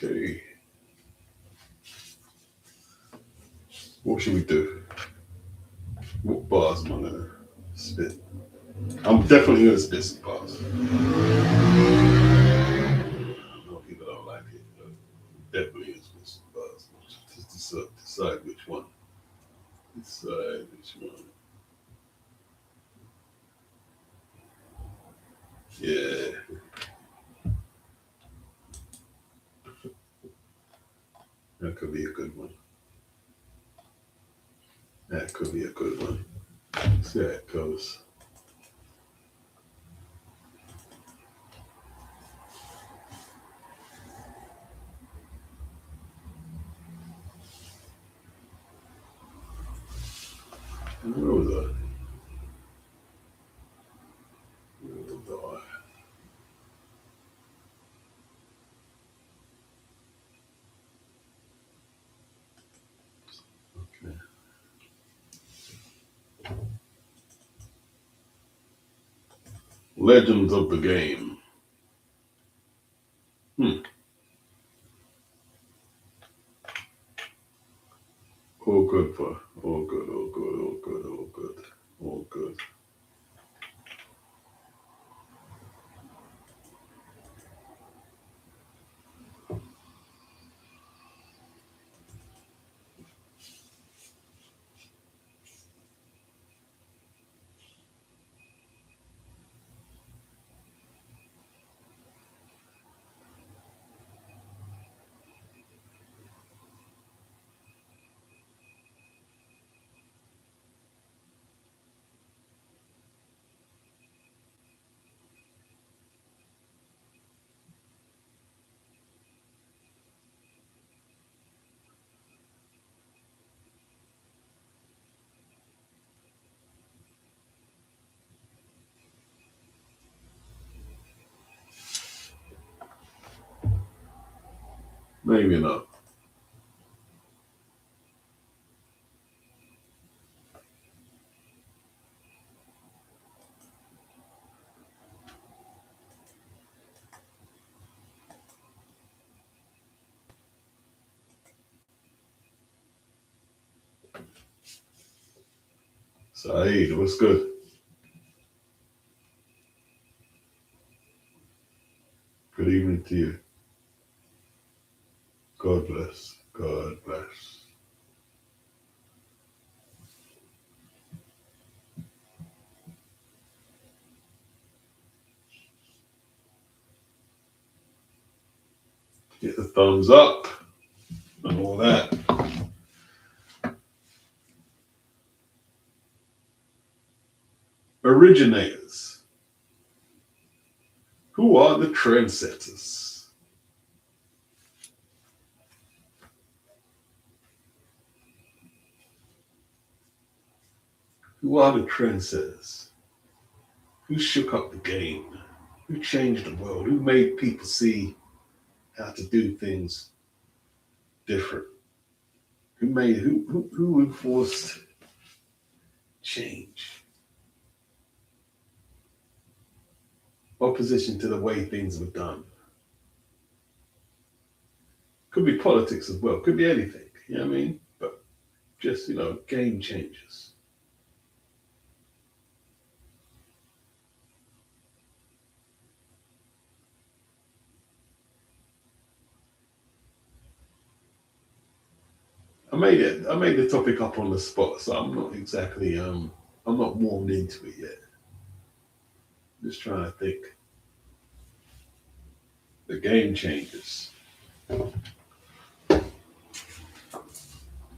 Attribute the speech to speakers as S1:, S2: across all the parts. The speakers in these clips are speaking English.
S1: Okay. What should we do? What bars am I gonna spit? I'm definitely gonna spit some bars. I know people don't like it, but definitely gonna spit some bars. Just decide which one. Decide which one. Yeah, that could be a good one. That could be a good one. See how it goes. Where was I? Where was I? Okay. Legends of the game. Hmm. All good for all good, all good, all good, all good, all good. Maybe not. Saeed, what's good? Good evening to you. God bless. God bless. Get the thumbs up and all that. Originators. Who are the trendsetters? Who are the trendsetters? Who shook up the game? Who changed the world? Who made people see how to do things different? Who enforced change? Opposition to the way things were done. Could be politics as well. Could be anything. You know what I mean? But just, game changers. I made the topic up on the spot, so I'm not exactly I'm not warmed into it yet. Just trying to think. The game changers. Where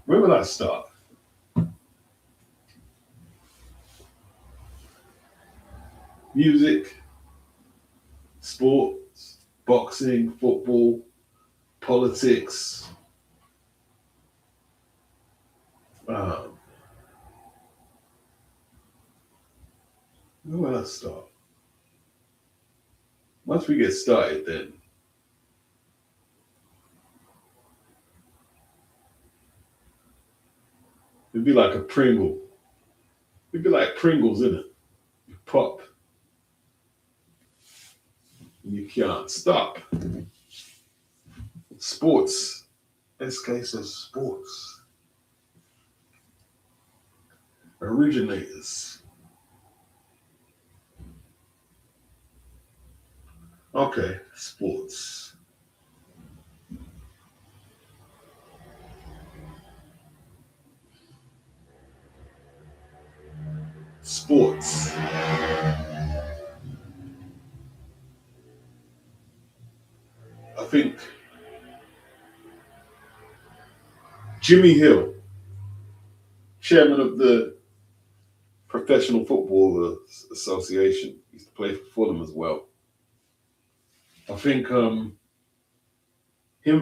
S1: would I start? Music, sports, boxing, football, politics. Um, where would I start? Once we get started, then it'd be like a Pringle. It'd be like Pringles, isn't it? You pop and you can't stop. Sports. SK says sports. Originators. Okay, sports. Sports. I think Jimmy Hill, chairman of the Professional Football Association, used to play for Fulham as well. I think him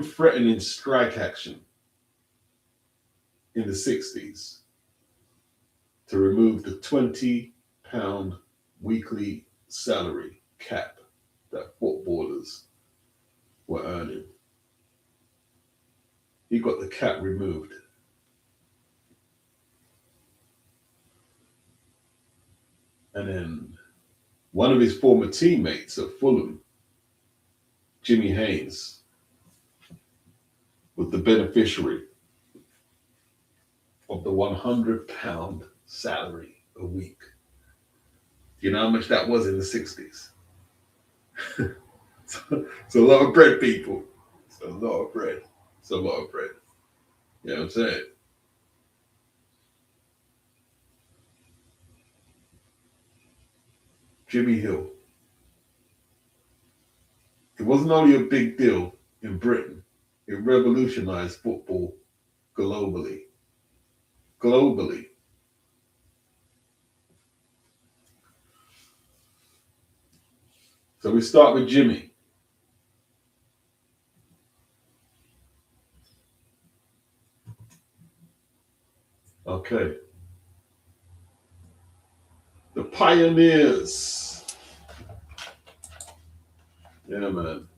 S1: threatening strike action in the 60s to remove the £20 weekly salary cap that footballers were earning. He got the cap removed. And then one of his former teammates at Fulham, Jimmy Haynes, was the beneficiary of the £100 salary a week. Do you know how much that was in the 60s? It's a lot of bread, people. It's a lot of bread. It's a lot of bread. You know what I'm saying? Jimmy Hill. It wasn't only a big deal in Britain, it revolutionized football globally. Globally. So we start with Jimmy. Okay. The pioneers. Yeah, man.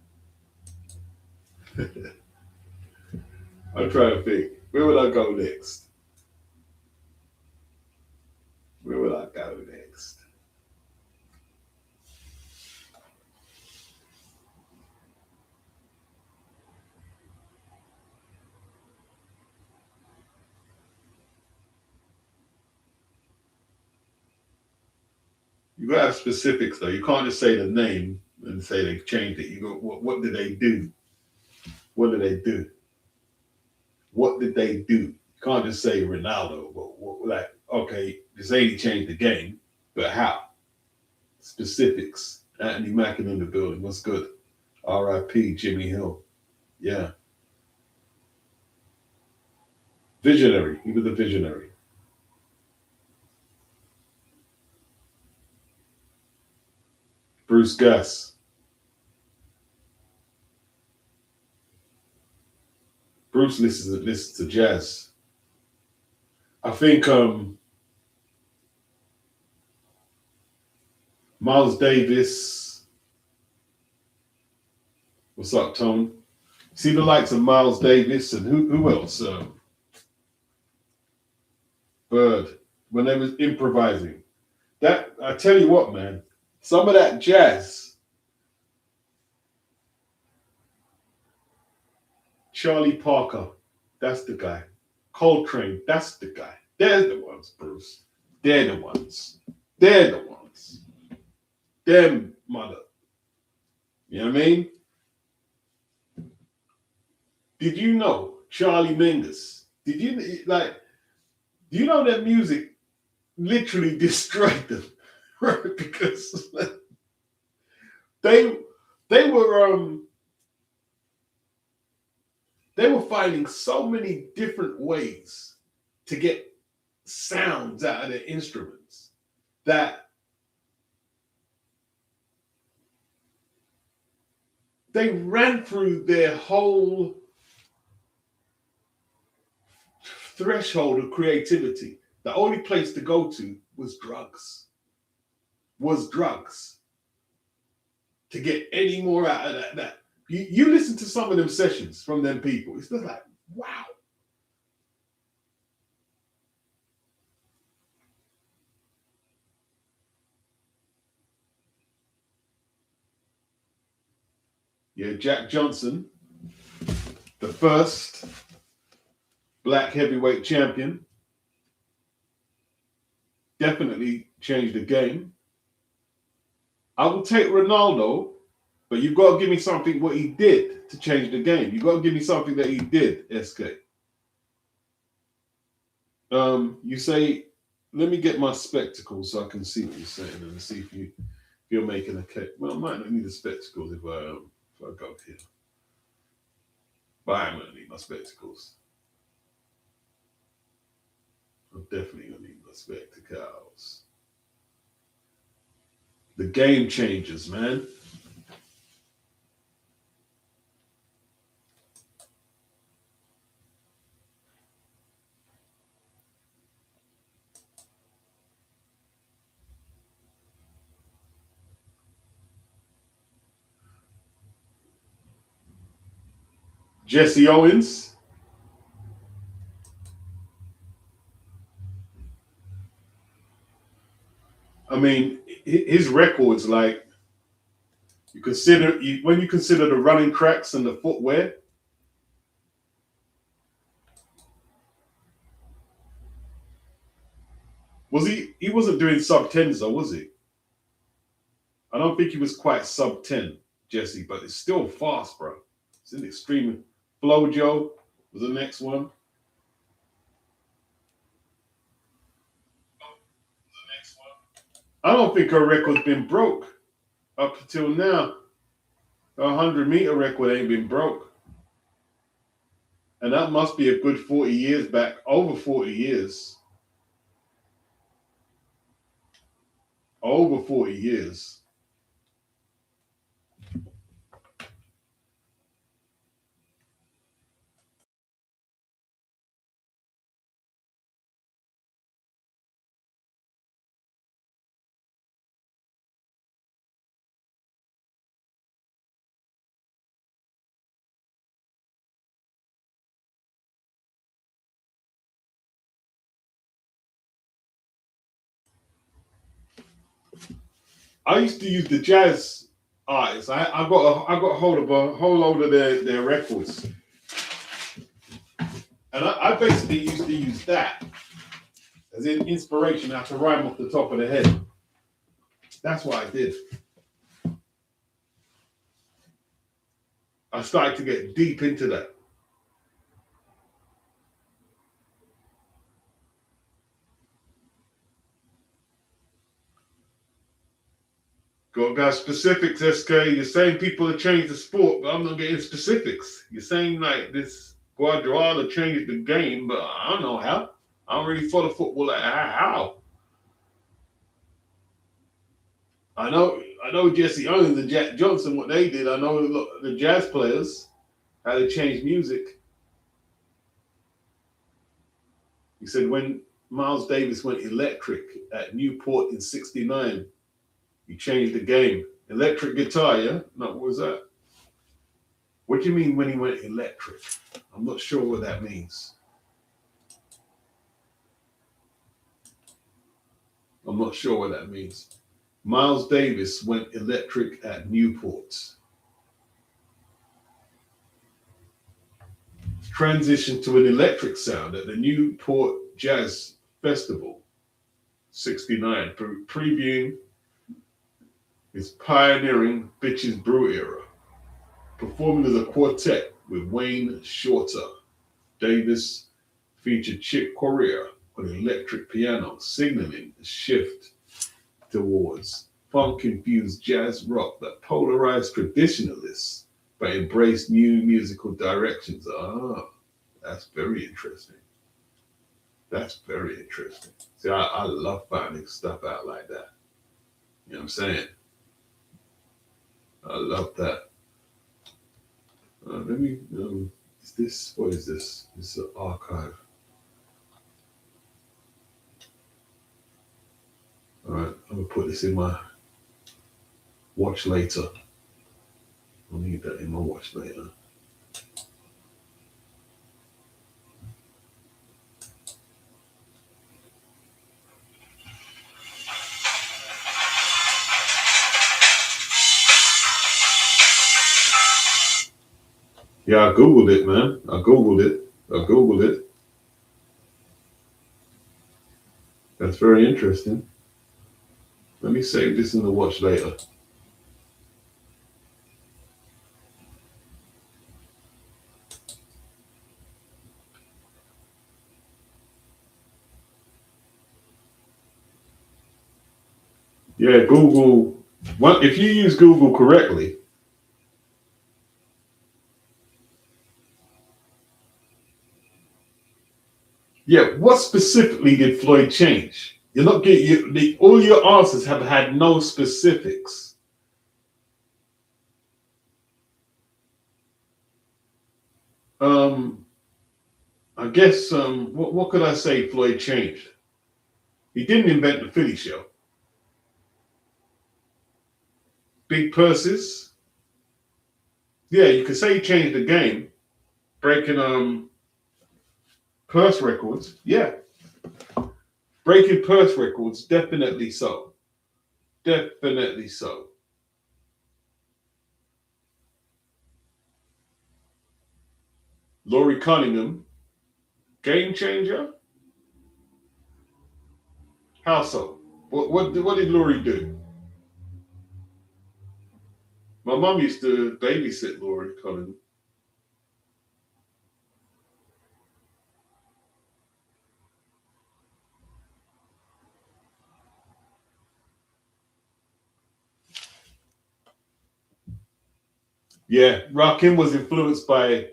S1: I'm trying to think. Where would I go next? Where would I go next? You gotta have specifics though. You can't just say the name and say they changed it. You go, what did they do? What did they do? What did they do? You can't just say Ronaldo. Like, okay, this ain't changed the game, but how? Specifics. Anthony Mackin in the building. What's good? R.I.P. Jimmy Hill. Yeah. Visionary. He was a visionary. Bruce Gus. Bruce listens to jazz. I think Miles Davis. What's up, Tone? See the likes of Miles Davis and who else? Bird. When they was improvising. That I tell you what, man. Some of that jazz. Charlie Parker. That's the guy. Coltrane. That's the guy. They're the ones, Bruce. They're the ones. They're the ones. Them mother. You know what I mean? Did you know Charlie Mingus? Did you like? Do you know that music literally destroyed them, right? Because they they were they were finding so many different ways to get sounds out of their instruments that they ran through their whole threshold of creativity. The only place to go to was drugs. Was drugs. To get any more out of that. You listen to some of them sessions from them people. It's just like, wow. Yeah, Jack Johnson. the first black heavyweight champion. Definitely changed the game. I will take Ronaldo, but you've got to give me something what he did to change the game. You've got to give me something that he did, SK. You say, let me get my spectacles so I can see what you're saying and see if you're making a case. Well, I might not need the spectacles if I go here. But I'm gonna need my spectacles. I'm definitely gonna need my spectacles. The game changers, man. Jesse Owens. I mean, his records, like when you consider the running cracks and the footwear. Was he wasn't doing sub 10s though, was he? I don't think he was quite sub 10, Jesse, but it's still fast, bro. It's an extreme. Flojo was the next one. I don't think her record's been broke up until now. Her 100-meter record ain't been broke. And that must be a good 40 years back, over 40 years. Over 40 years. I used to use the jazz artists. I got hold of a whole load of their records. And I basically used to use that as an inspiration how to rhyme off the top of the head. That's what I did. I started to get deep into that. Got specifics, SK. You're saying people have changed the sport, but I'm not getting specifics. You're saying like this Guardiola changed the game, but I don't know how. I don't really follow football like how. I know Jesse Owens and Jack Johnson, what they did. I know the jazz players, how they changed music. He said when Miles Davis went electric at Newport in '69, he changed the game. Electric guitar, yeah? No, what was that? What do you mean when he went electric? I'm not sure what that means. I'm not sure what that means. Miles Davis went electric at Newport. Transitioned to an electric sound at the Newport Jazz Festival, '69, previewing his pioneering Bitches Brew era. Performing as a quartet with Wayne Shorter. Davis featured Chick Corea on electric piano, signaling a shift towards funk-infused jazz rock that polarized traditionalists but embraced new musical directions. Ah, that's very interesting. That's very interesting. See, I love finding stuff out like that. You know what I'm saying? I love that. Let me, is this, what is this? This is an archive. All right, I'm gonna put this in my watch later. I'll need that in my watch later. Yeah, I googled it, man. I googled it. I googled it. That's very interesting. Let me save this in the watch later. Yeah, Google. Well, if you use Google correctly, yeah. What specifically did Floyd change? You're not getting all your answers have had no specifics. Um, I guess what could I say? Floyd changed. He didn't invent the Philly show. Big purses. Yeah, you could say he changed the game, breaking purse records. Yeah, breaking purse records. Definitely so. Definitely so. Laurie Cunningham, game changer. How so? What did Laurie do? My mom used to babysit Laurie Cunningham. Yeah, Rakim was influenced by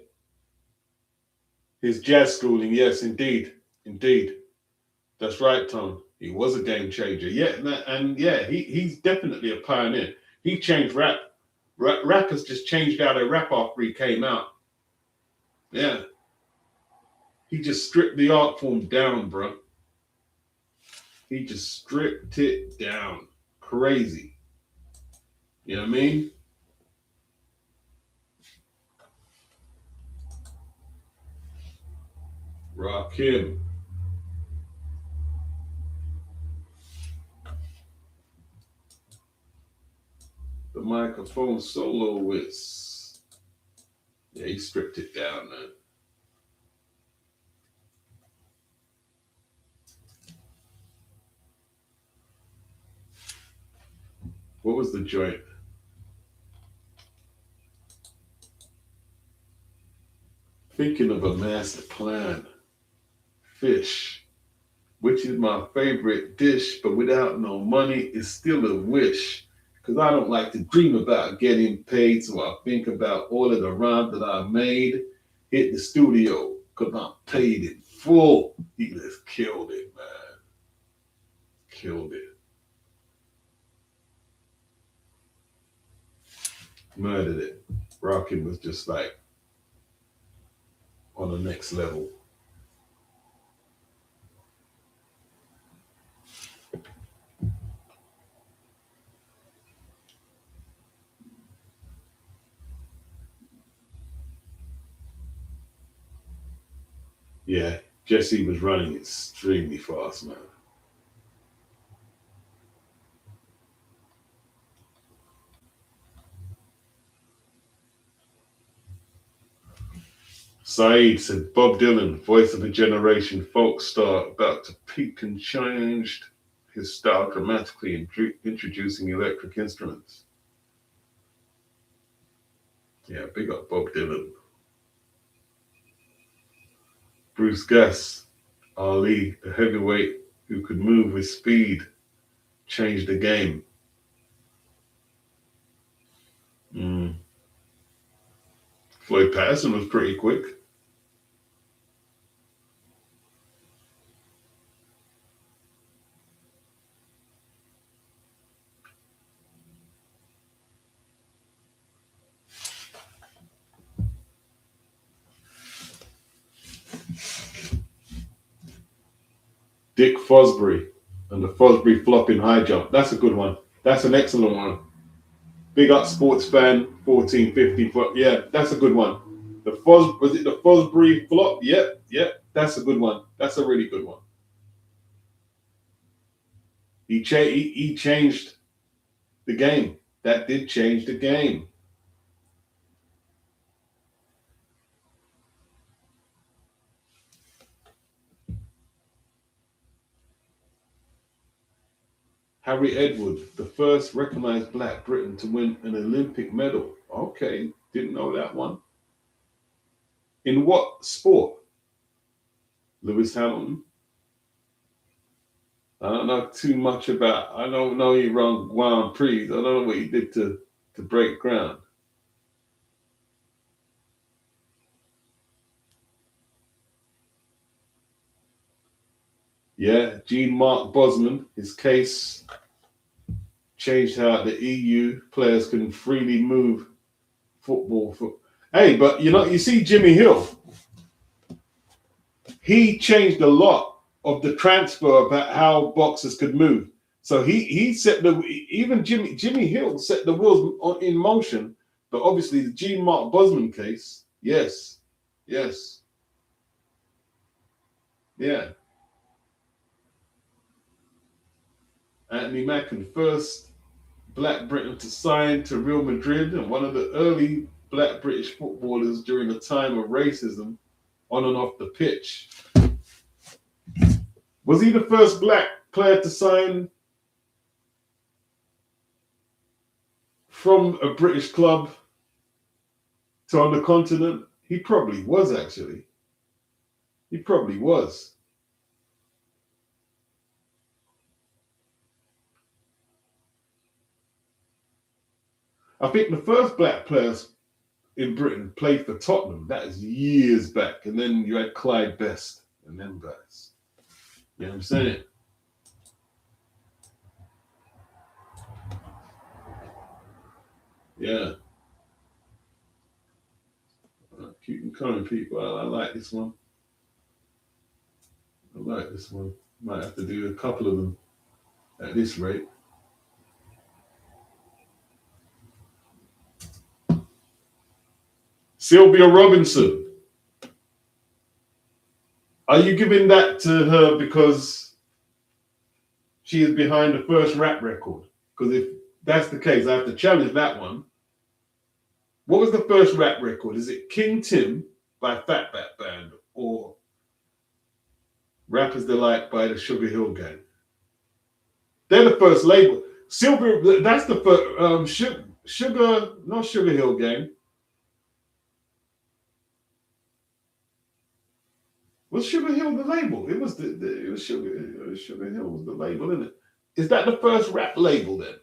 S1: his jazz schooling. Yes, indeed, indeed. That's right, Tom. He was a game changer. Yeah, and yeah, he's definitely a pioneer. He changed rap. Rappers just changed how they rap after he came out. Yeah, he just stripped the art form down, bro. He just stripped it down. Crazy. You know what I mean? Rakim, the microphone soloist. Yeah, he stripped it down, man. What was the joint? Thinking of a master plan. Fish, which is my favorite dish, but without no money, is still a wish. Because I don't like to dream about getting paid, so I think about all of the rhymes that I made. Hit the studio, because I'm paid in full. He just killed it, man. Killed it. Murdered it. Rockin' was just like on the next level. Yeah, Jesse was running extremely fast, man. Saeed said Bob Dylan, voice of a generation, folk star, about to peak and changed his style dramatically, introducing electric instruments. Yeah, big up Bob Dylan. Bruce Gass, Ali, the heavyweight who could move with speed, changed the game. Mm. Floyd Patterson was pretty quick. Dick Fosbury and the Fosbury flopping high jump. That's a good one. That's an excellent one. Big up sports fan 1450. Yeah, that's a good one. Was it the Fosbury flop? Yep, yep. That's a good one. That's a really good one. He changed the game. That did change the game. Harry Edward, the first recognized black Briton to win an Olympic medal. Okay, didn't know that one. In what sport? Lewis Hamilton. I don't know too much about. I don't know he run Grand Prix. I don't know what he did to break ground. Yeah, Jean-Marc Bosman. His case changed how the EU players can freely move football. Hey, but you see Jimmy Hill. He changed a lot of the transfer about how boxers could move. So he set even Jimmy Hill set the wheels in motion. But obviously the Jean-Marc Bosman case, yes, yeah. Anthony Mackin, first black Briton to sign to Real Madrid and one of the early black British footballers during a time of racism on and off the pitch. Was he the first black player to sign from a British club to on the continent? He probably was, actually. He probably was. I think the first black players in Britain played for Tottenham. That is years back. And then you had Clyde Best and them guys. You know what I'm saying? Yeah. Keep coming, people. I like this one. I like this one. Might have to do a couple of them at this rate. Sylvia Robinson. Are you giving that to her because she is behind the first rap record? Because if that's the case, I have to challenge that one. What was the first rap record? Is it King Tim by Fatback Band or Rapper's Delight by the Sugar Hill Gang? They're the first label. Sylvia, that's the first. Not Sugar Hill Gang. Was Sugar Hill the label? It was it was Sugar Hill was the label, isn't it? Is that the first rap label then?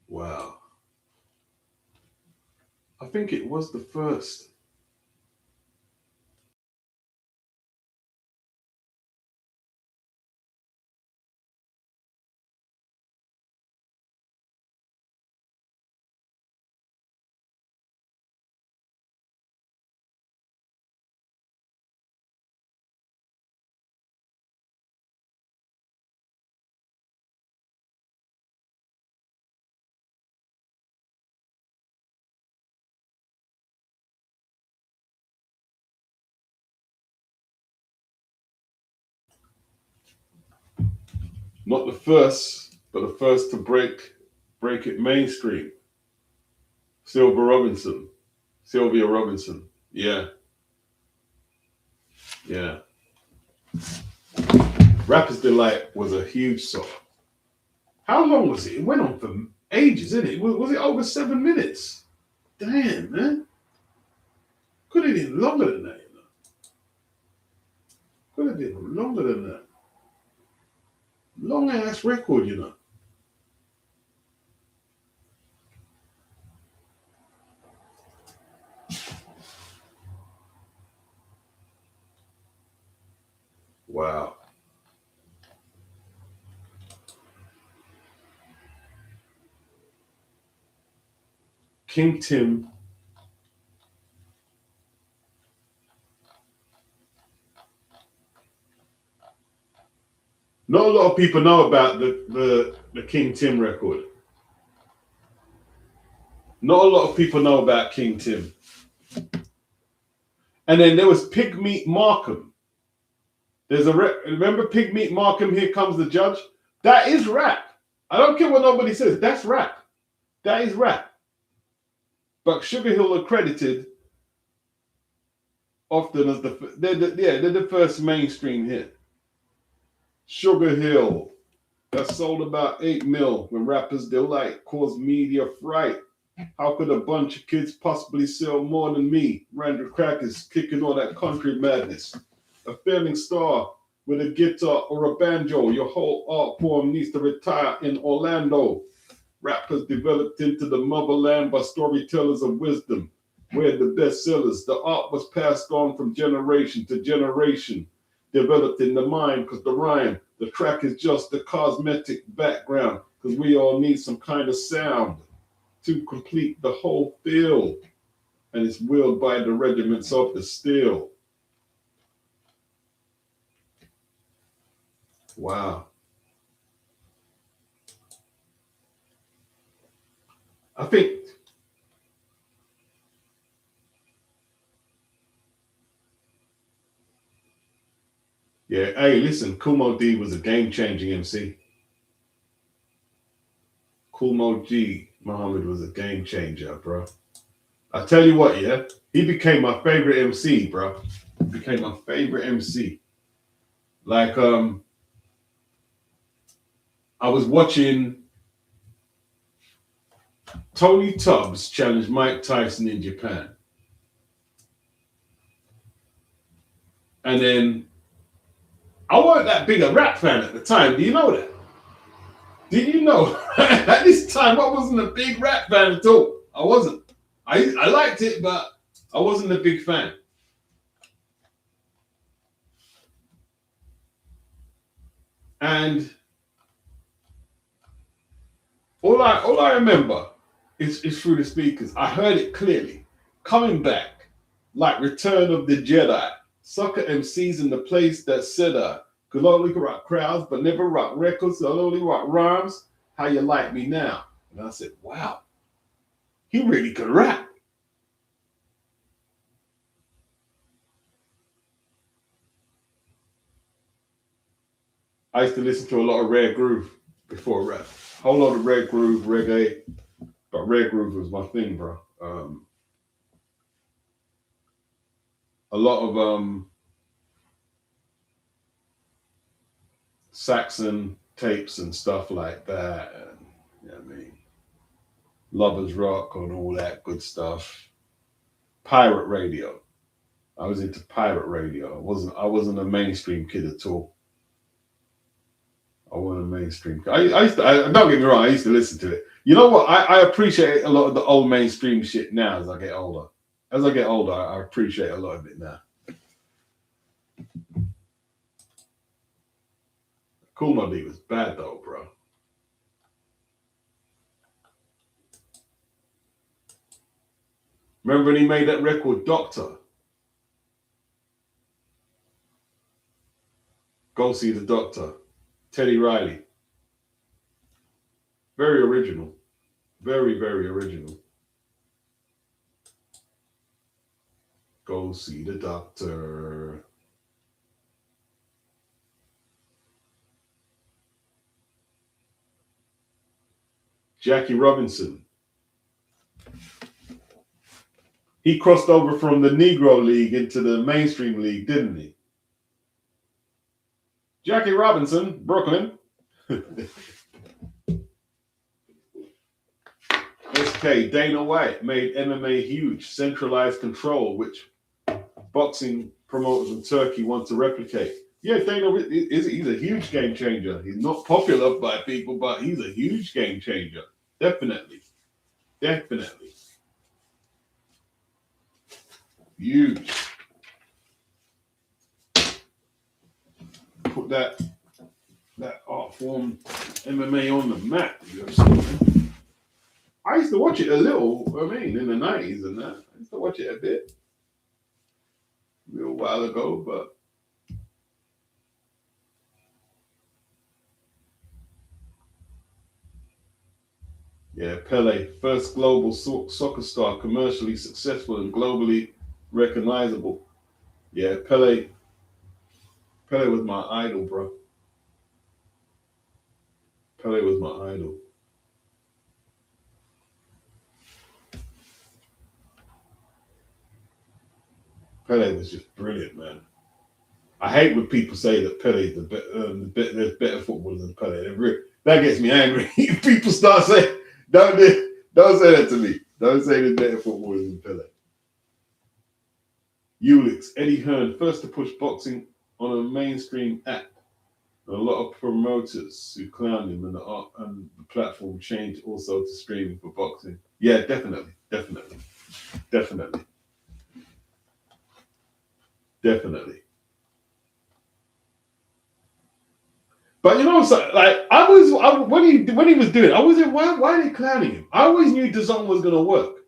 S1: Wow. I think it was the first. Not the first, but the first to break it mainstream. Sylvia Robinson. Yeah, yeah. Rapper's Delight was a huge song. How long was it? It went on for ages, didn't it? Was it over 7 minutes? Damn, man. Could have been longer than that, you know. Could have been longer than that. Long ass record, you know. Wow. King Tim. Not a lot of people know about the King Tim record. Not a lot of people know about King Tim. And then there was Pigmeat Markham. There's a remember Pig Meat Markham, Here Comes the Judge? That is rap. I don't care what nobody says. That's rap. That is rap. But Sugar Hill are credited often as they're the first mainstream hit. Sugar Hill. That sold about 8 mil when rappers delight caused media fright. How could a bunch of kids possibly sell more than me? Randall Crackers kicking all that country madness. A failing star with a guitar or a banjo. Your whole art form needs to retire in Orlando. Rappers developed into the motherland by storytellers of wisdom. We're the bestsellers. The art was passed on from generation to generation. Developed in the mind because the rhyme, the track is just the cosmetic background because we all need some kind of sound to complete the whole field. And it's willed by the regiments of the steel. Wow. I think yeah, hey, listen, Kumo D was a game-changing MC. Kumo G Muhammad was a game changer, bro. I tell you what, yeah, he became my favorite MC, bro. He became my favorite MC. Like, I was watching Tony Tubbs challenge Mike Tyson in Japan. And then I wasn't that big a rap fan at the time. Do you know that? Did you know at this time I wasn't a big rap fan at all? I wasn't. I liked it, but I wasn't a big fan. And all I remember is through the speakers. I heard it clearly. Coming back, like Return of the Jedi. Sucker MCs in the place that said could only rock crowds, but never rock records, I'll only rock rhymes. How you like me now? And I said, wow, he really could rap. I used to listen to a lot of Rare Groove before rap. A whole lot of Rare Groove, reggae, but Rare Groove was my thing, bro. A lot of Saxon tapes and stuff like that. And, you know what I mean? Lovers Rock and all that good stuff. Pirate radio. I was into pirate radio. I wasn't a mainstream kid at all. I wasn't a mainstream. I used to. Don't get me wrong. I used to listen to it. You know what? I appreciate a lot of the old mainstream shit now as I get older. As I get older, I appreciate a lot of it now. Cool Muddy was bad though, bro. Remember when he made that record, Doctor? Go see the Doctor. Teddy Riley. Very original. Very, very original. Go see the doctor. Jackie Robinson. He crossed over from the Negro League into the mainstream league, didn't he? Jackie Robinson, Brooklyn. SK, Dana White made MMA huge, centralized control, which boxing promoters in Turkey want to replicate. Yeah, Dana, he's a huge game changer. He's not popular by people, but he's a huge game changer. Definitely. Definitely. Huge. Put that art form MMA on the map. I used to watch it a little, in the 90s and that. I used to watch it a bit. A little while ago, but yeah, Pele, first global soccer star, commercially successful and globally recognizable. Yeah, Pele Pele was my idol, bro. Pele was my idol. Pele was just brilliant, man. I hate when people say that Pele's there's better footballers than Pele. That gets me angry. People start saying, don't say that to me. Don't say there's better footballers than Pele. Ulix, Eddie Hearn, first to push boxing on a mainstream app. And a lot of promoters who clowned him and the platform changed also to streaming for boxing. Yeah, definitely. But you know, so, like when he was doing it, I was like, why are they clowning him? I always knew DAZN was gonna work.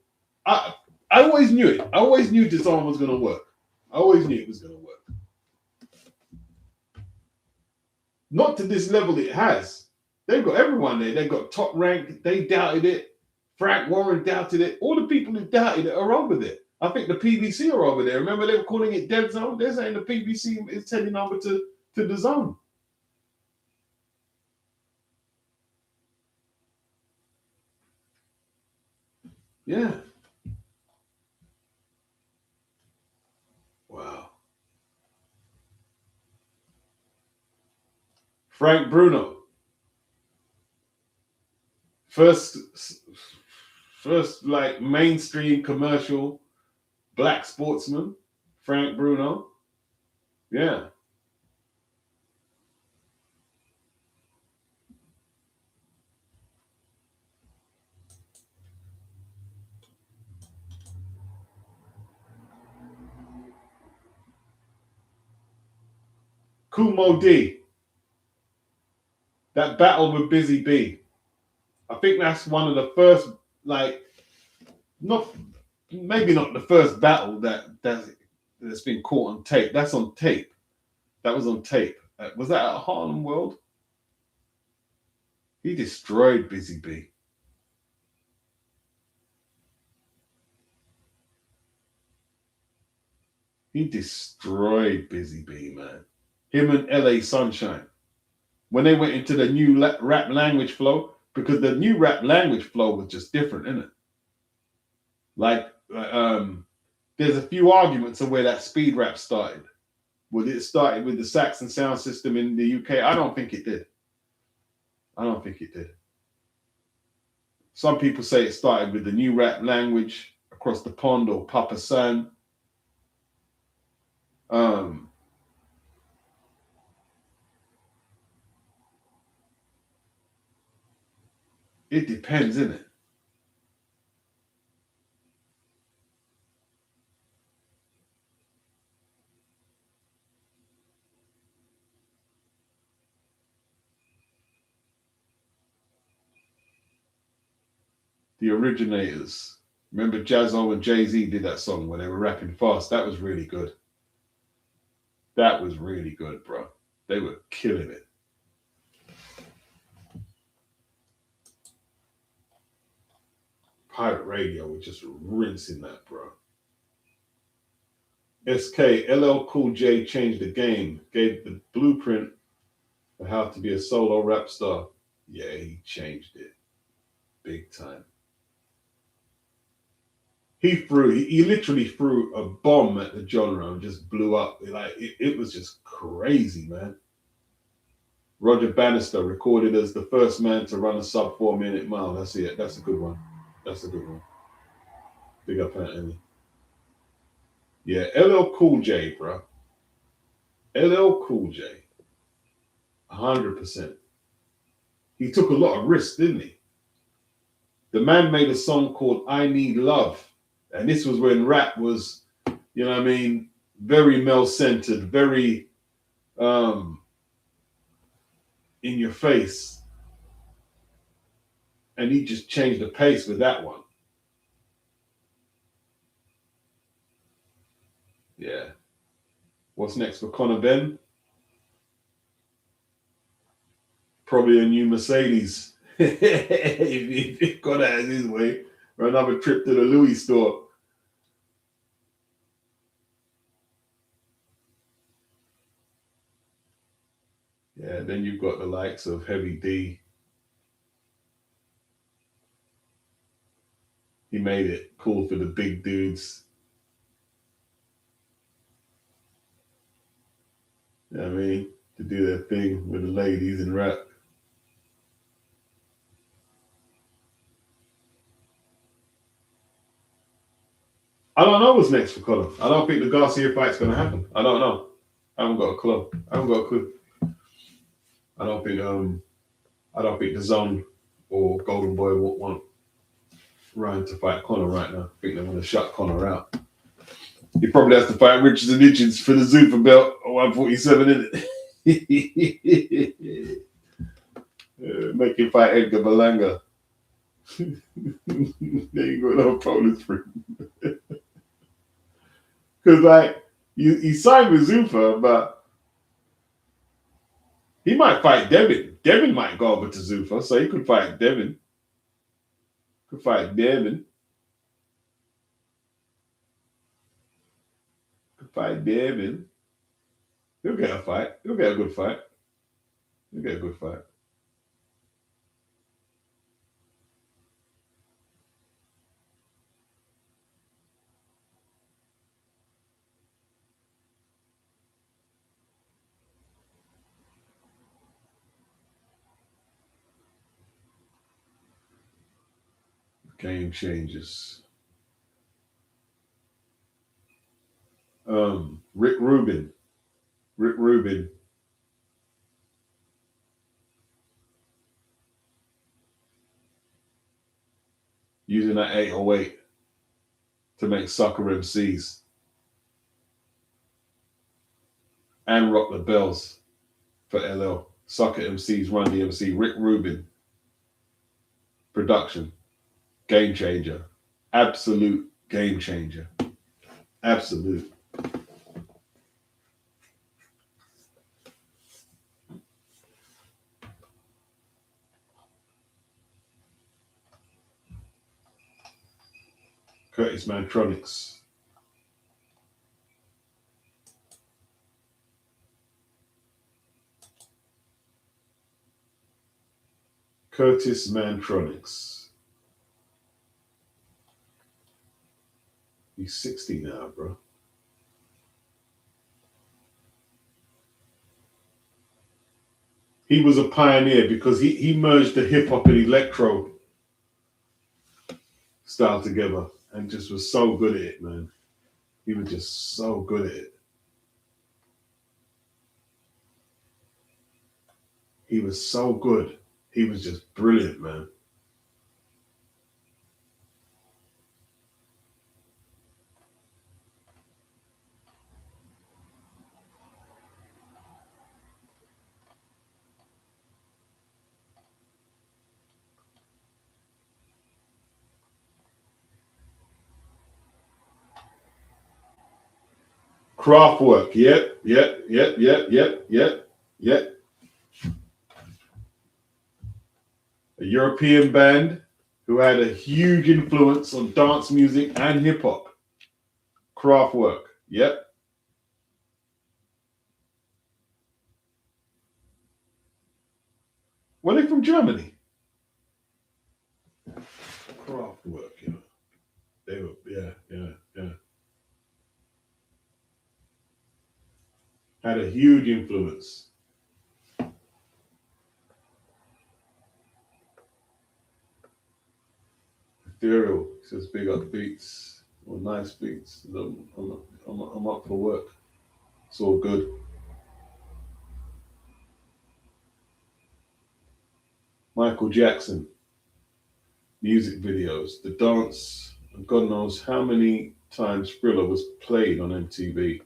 S1: I always knew it. I always knew DAZN was gonna work. I always knew it was gonna work. Not to this level it has. They've got everyone there. They've got Top Rank. They doubted it. Frank Warren doubted it. All the people who doubted it are over there. I think the PBC are over there. Remember they were calling it Dead Zone? They're saying the PBC is turning over to DAZN. Yeah. Wow. Frank Bruno. First like mainstream commercial black sportsman, Frank Bruno. Yeah. Kumo D. That battle with Busy B. I think that's one of the first, like, maybe not the first battle that's been caught on tape. That's on tape. That was on tape. Was that at Harlem World? He destroyed Busy B. He destroyed Busy B, man. Him and LA Sunshine. When they went into the new rap language flow, because the new rap language flow was just different, isn't it? Like, there's a few arguments of where that speed rap started. Would it started with the Saxon sound system in the UK? I don't think it did. Some people say it started with the new rap language across the pond or Papa San. It depends, isn't it? The Originators. Remember Jazzo and Jay-Z did that song where they were rapping fast? That was really good. That was really good, bro. They were killing it. Pirate Radio was just rinsing that, bro. SK, LL Cool J changed the game, gave the blueprint for how to be a solo rap star. Yeah, he changed it big time. He literally threw a bomb at the genre and just blew up. Like it was just crazy, man. Roger Bannister recorded as the first man to run a sub 4 minute mile. That's it. That's a good one. Big up Anthony. Yeah, LL Cool J, bro. LL Cool J. 100%. He took a lot of risks, didn't he? The man made a song called I Need Love. And this was when rap was, you know what I mean, very male-centered, very in your face. And he just changed the pace with that one. Yeah. What's next for Conor Ben? Probably a new Mercedes. if Conor has his way. Or another trip to the Louis store. Yeah, then you've got the likes of Heavy D. He made it cool for the big dudes. You know what I mean? To do their thing with the ladies and rap. I don't know what's next for Conor. I don't think the Garcia fight's going to happen. I don't know. I haven't got a clue. I haven't got a clue. I don't think the Zone or Golden Boy want Ryan to fight Conor right now. I think they want to shut Conor out. He probably has to fight Richards and Hitchens for the Zuffa belt at 147, isn't it? Make him fight Edgar Berlanga. There you go, no Polish for him. Because, like, he signed with Zuffa, but he might fight Devin. Devin might go over to Zuffa, so he could fight Devin. Could fight Devin. Could fight Devin. He'll get a fight. He'll get a good fight. He'll get a good fight. Game changers. Rick Rubin. Rick Rubin. Using that 808 to make soccer MCs and rock the bells for LL. Soccer MCs, Run DMC, Rick Rubin. Production. Game changer. Absolute game changer. Absolute. Curtis Mantronics. Curtis Mantronics. He's 60 now, bro. He was a pioneer because he merged the hip hop and electro style together and just was so good at it, man. He was just so good at it. He was so good. He was just brilliant, man. Kraftwerk, yep. A European band who had a huge influence on dance music and hip hop. Kraftwerk, yep. Were they from Germany? Kraftwerk, yeah. They were, yeah. Had a huge influence. Ethereal says big up beats or nice beats. I'm up for work. It's all good. Michael Jackson, music videos, the dance, and God knows how many times Thriller was played on MTV.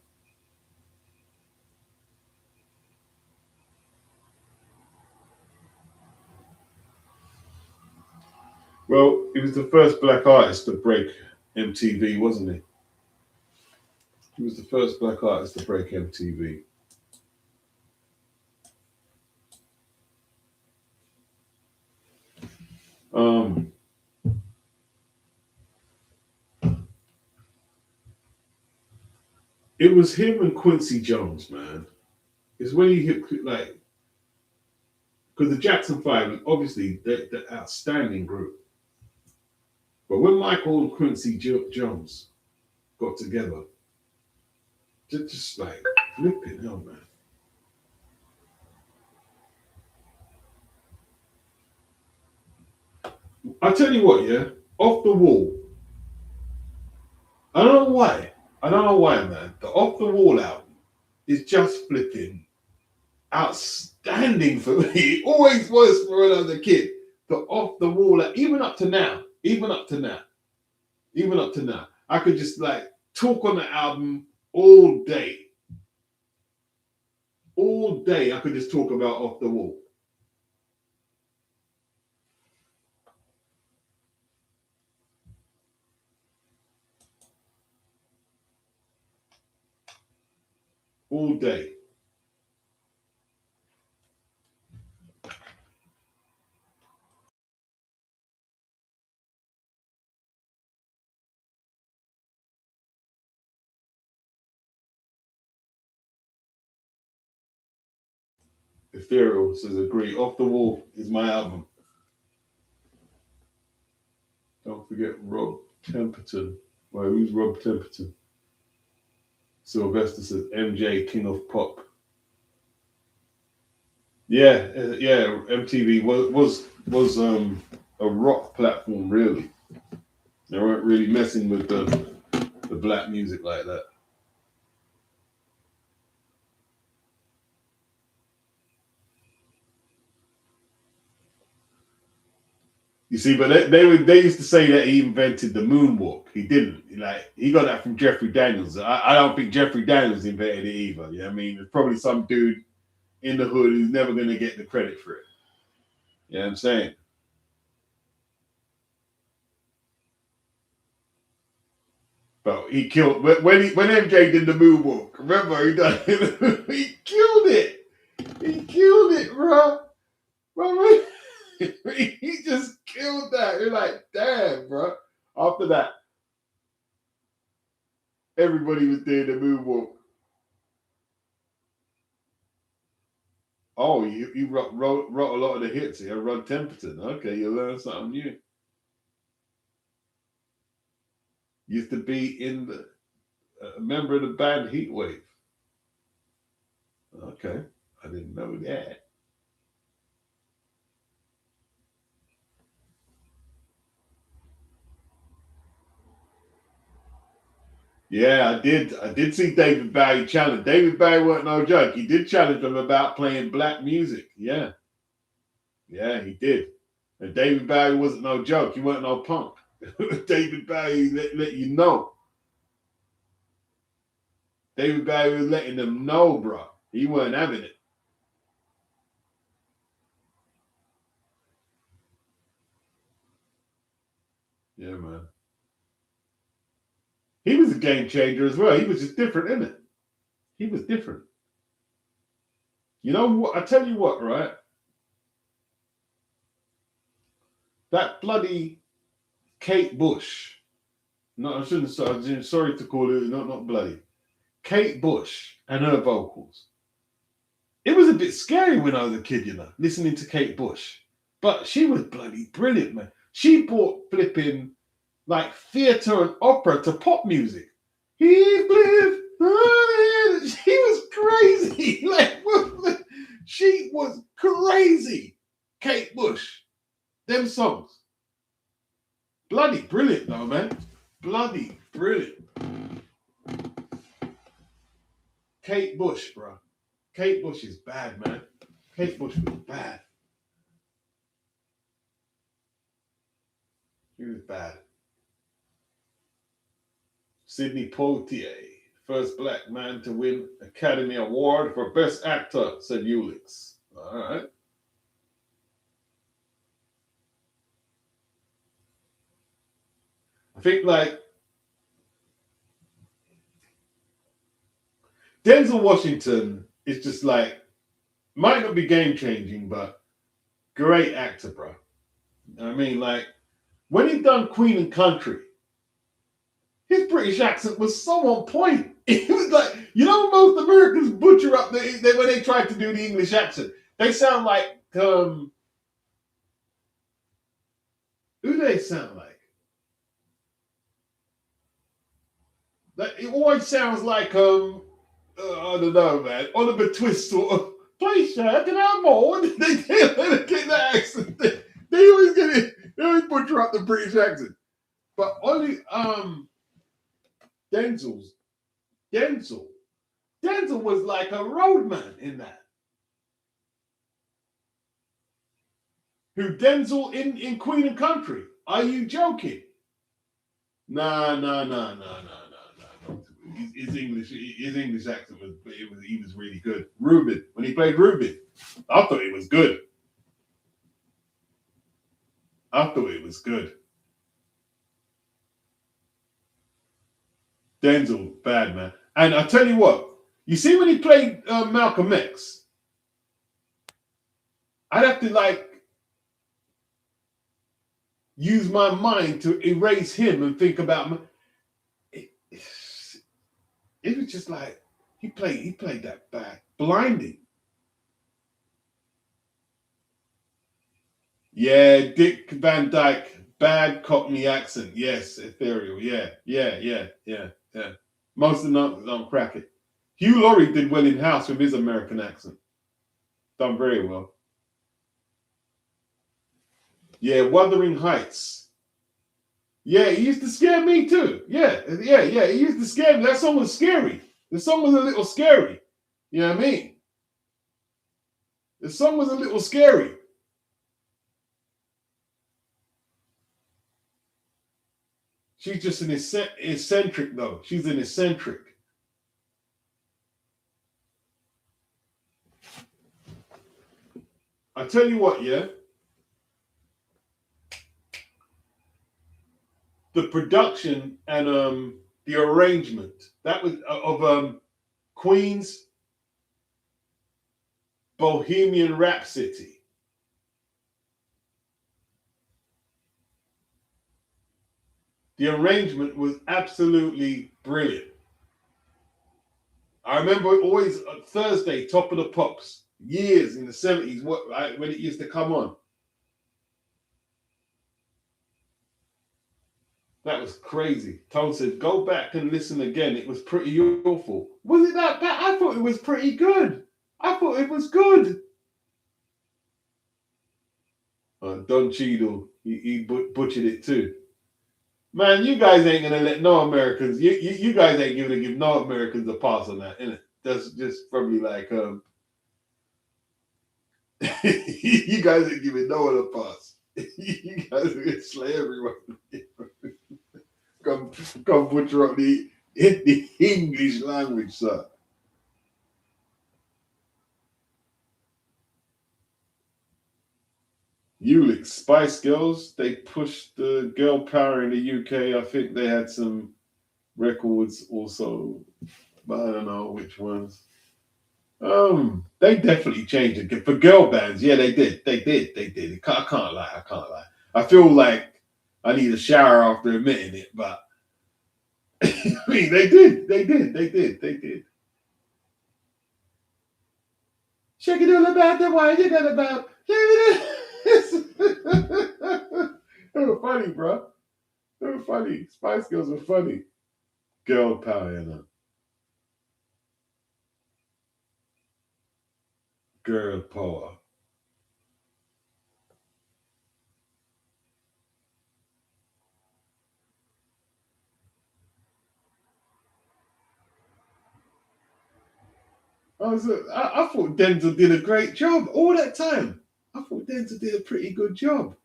S1: Well, he was the first black artist to break MTV, wasn't he? He was the first black artist to break MTV. It was him and Quincy Jones, man. It's when he hit, like, because the Jackson Five, obviously, they're outstanding group. But when Michael and Quincy Jones got together, just like flipping hell, man. I tell you what, yeah, Off the Wall. I don't know why. I don't know why, man. The Off the Wall album is just flipping outstanding for me. It always was for when I was a kid. The Off the Wall, even up to now, I could just like talk on the album all day. All day, I could just talk about Off the Wall. All day. Ethereal says agree. Off the Wall is my album. Don't forget Rob Temperton. Well, who's Rob Temperton? Sylvester says MJ King of Pop. Yeah, yeah. MTV was a rock platform, really. They weren't really messing with the black music like that. You see, but they used to say that he invented the moonwalk. He didn't. Like he got that from Jeffrey Daniels. I don't think Jeffrey Daniels invented it either. You know what I mean? There's probably some dude in the hood who's never going to get the credit for it. You know what I'm saying? But he killed when MJ did the moonwalk. Remember he done it. He killed it. He killed it, bro. He just killed that. You're like, damn, bro. After that, everybody was doing the moonwalk. Oh, you wrote a lot of the hits here. Rod Temperton. Okay, you learned something new. Used to be in a member of the band Heatwave. Okay, I didn't know that. Yeah, I did. I did see David Bowie challenge. David Bowie wasn't no joke. He did challenge him about playing black music. Yeah, yeah, he did. And David Bowie wasn't no joke. He wasn't no punk. David Bowie let you know. David Bowie was letting them know, bro. He wasn't having it. Yeah, man. He was a game changer as well. He was just different, isn't it? He was different. You know what? I tell you what, right? That bloody Kate Bush. No, I shouldn't. Sorry to call it not bloody. Kate Bush and her vocals. It was a bit scary when I was a kid, you know, listening to Kate Bush. But she was bloody brilliant, man. She brought flipping like theatre and opera to pop music. He was crazy. Like she was crazy. Kate Bush. Them songs. Bloody brilliant though, man. Bloody brilliant. Kate Bush, bro. Kate Bush is bad, man. Kate Bush was bad. She was bad. Sidney Poitier, first black man to win Academy Award for Best Actor, said Ulix. All right. I think like Denzel Washington is just like, might not be game changing, but great actor, bro. I mean, like, when he done Queen and Country, his British accent was so on point. It was like, you know, most Americans butcher up when they try to do the English accent. They sound like who do they sound like? It always sounds like I don't know, man. Oliver Twist sort of. Please, sir, can I have more? They get that accent. They always get it. They always butcher up the British accent. But only Denzel was like a roadman in that. Who Denzel in Queen and Country? Are you joking? No. His English accent he was really good. Reuben, when he played Reuben, I thought it was good. Denzel, bad man. And I tell you what, you see when he played Malcolm X, I'd have to like use my mind to erase him and think about it was just like he played that bad, blinding. Yeah, Dick Van Dyke, bad Cockney accent. Yes, ethereal. Yeah. Most of them don't crack it. Hugh Laurie did well in House with his American accent. Done very well. Yeah, Wuthering Heights. Yeah, he used to scare me too. Yeah. He used to scare me. That song was scary. The song was a little scary. You know what I mean? The song was a little scary. She's just an eccentric, though. She's an eccentric. I tell you what, yeah. The production and the arrangement that was of Queen's Bohemian Rhapsody. The arrangement was absolutely brilliant. I remember always Thursday, Top of the Pops, years in the 70s, when it used to come on. That was crazy. Tom said, go back and listen again. It was pretty awful. Was it that bad? I thought it was pretty good. I thought it was good. Don Cheadle, he butchered it too. Man, you guys ain't gonna let no Americans. You guys ain't gonna give no Americans a pass on that, innit? That's just probably like you guys ain't giving no one a pass. You guys are gonna slay everyone. Come butcher up the English language, sir. Ulix, Spice Girls, they pushed the girl power in the UK. I think they had some records also, but I don't know which ones. They definitely changed it. For girl bands, yeah, they did. I can't lie. I feel like I need a shower after admitting it, but I mean, they did. Shake it all about the way you got about. They were funny, bro. They were funny. Spice Girls were funny. Girl power, you know. Girl power. I thought Denzel did a great job all that time. I thought Denzel did a pretty good job.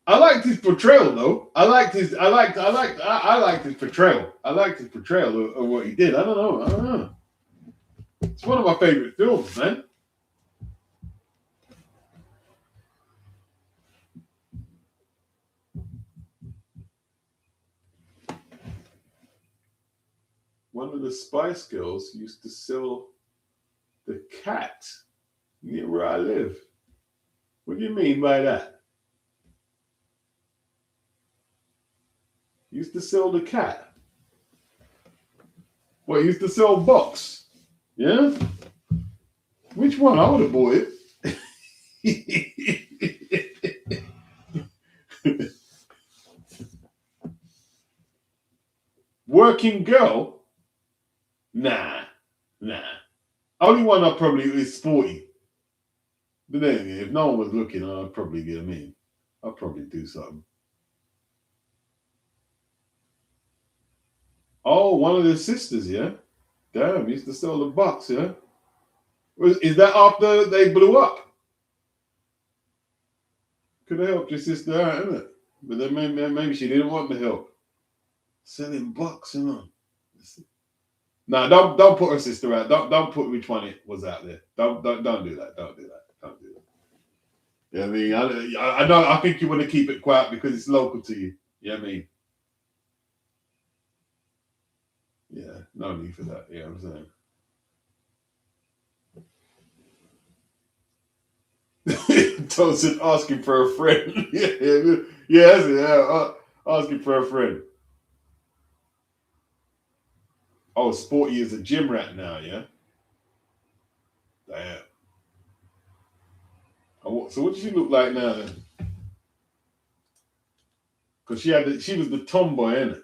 S1: I liked his portrayal though. I liked his portrayal. I liked his portrayal of what he did. I don't know. It's one of my favorite films, man. One of the Spice Girls used to sell the cat near where I live. What do you mean by that? Used to sell the cat. What, used to sell box? Yeah? Which one? I would have bought it. Working girl? Nah. Only one I probably is sporty. But then if no one was looking, I'd probably get them in. I'd probably do something. Oh, one of the sisters, yeah? Damn, used to sell the box, yeah? Is that after they blew up? Could have helped your sister out, innit? But then maybe she didn't want the help. Selling bucks, you know. No, don't put her sister out. Don't put which one it was out there. Don't do that. Don't do that. Don't do that. Yeah, I mean, I know. I think you want to keep it quiet because it's local to you. Yeah, I mean, yeah, no need for that. Yeah, I'm saying. Tosin asking for a friend. yeah, asking for a friend. Oh, Sporty is a gym rat now. Yeah. Damn. So what does she look like now then? Because she was the tomboy, innit?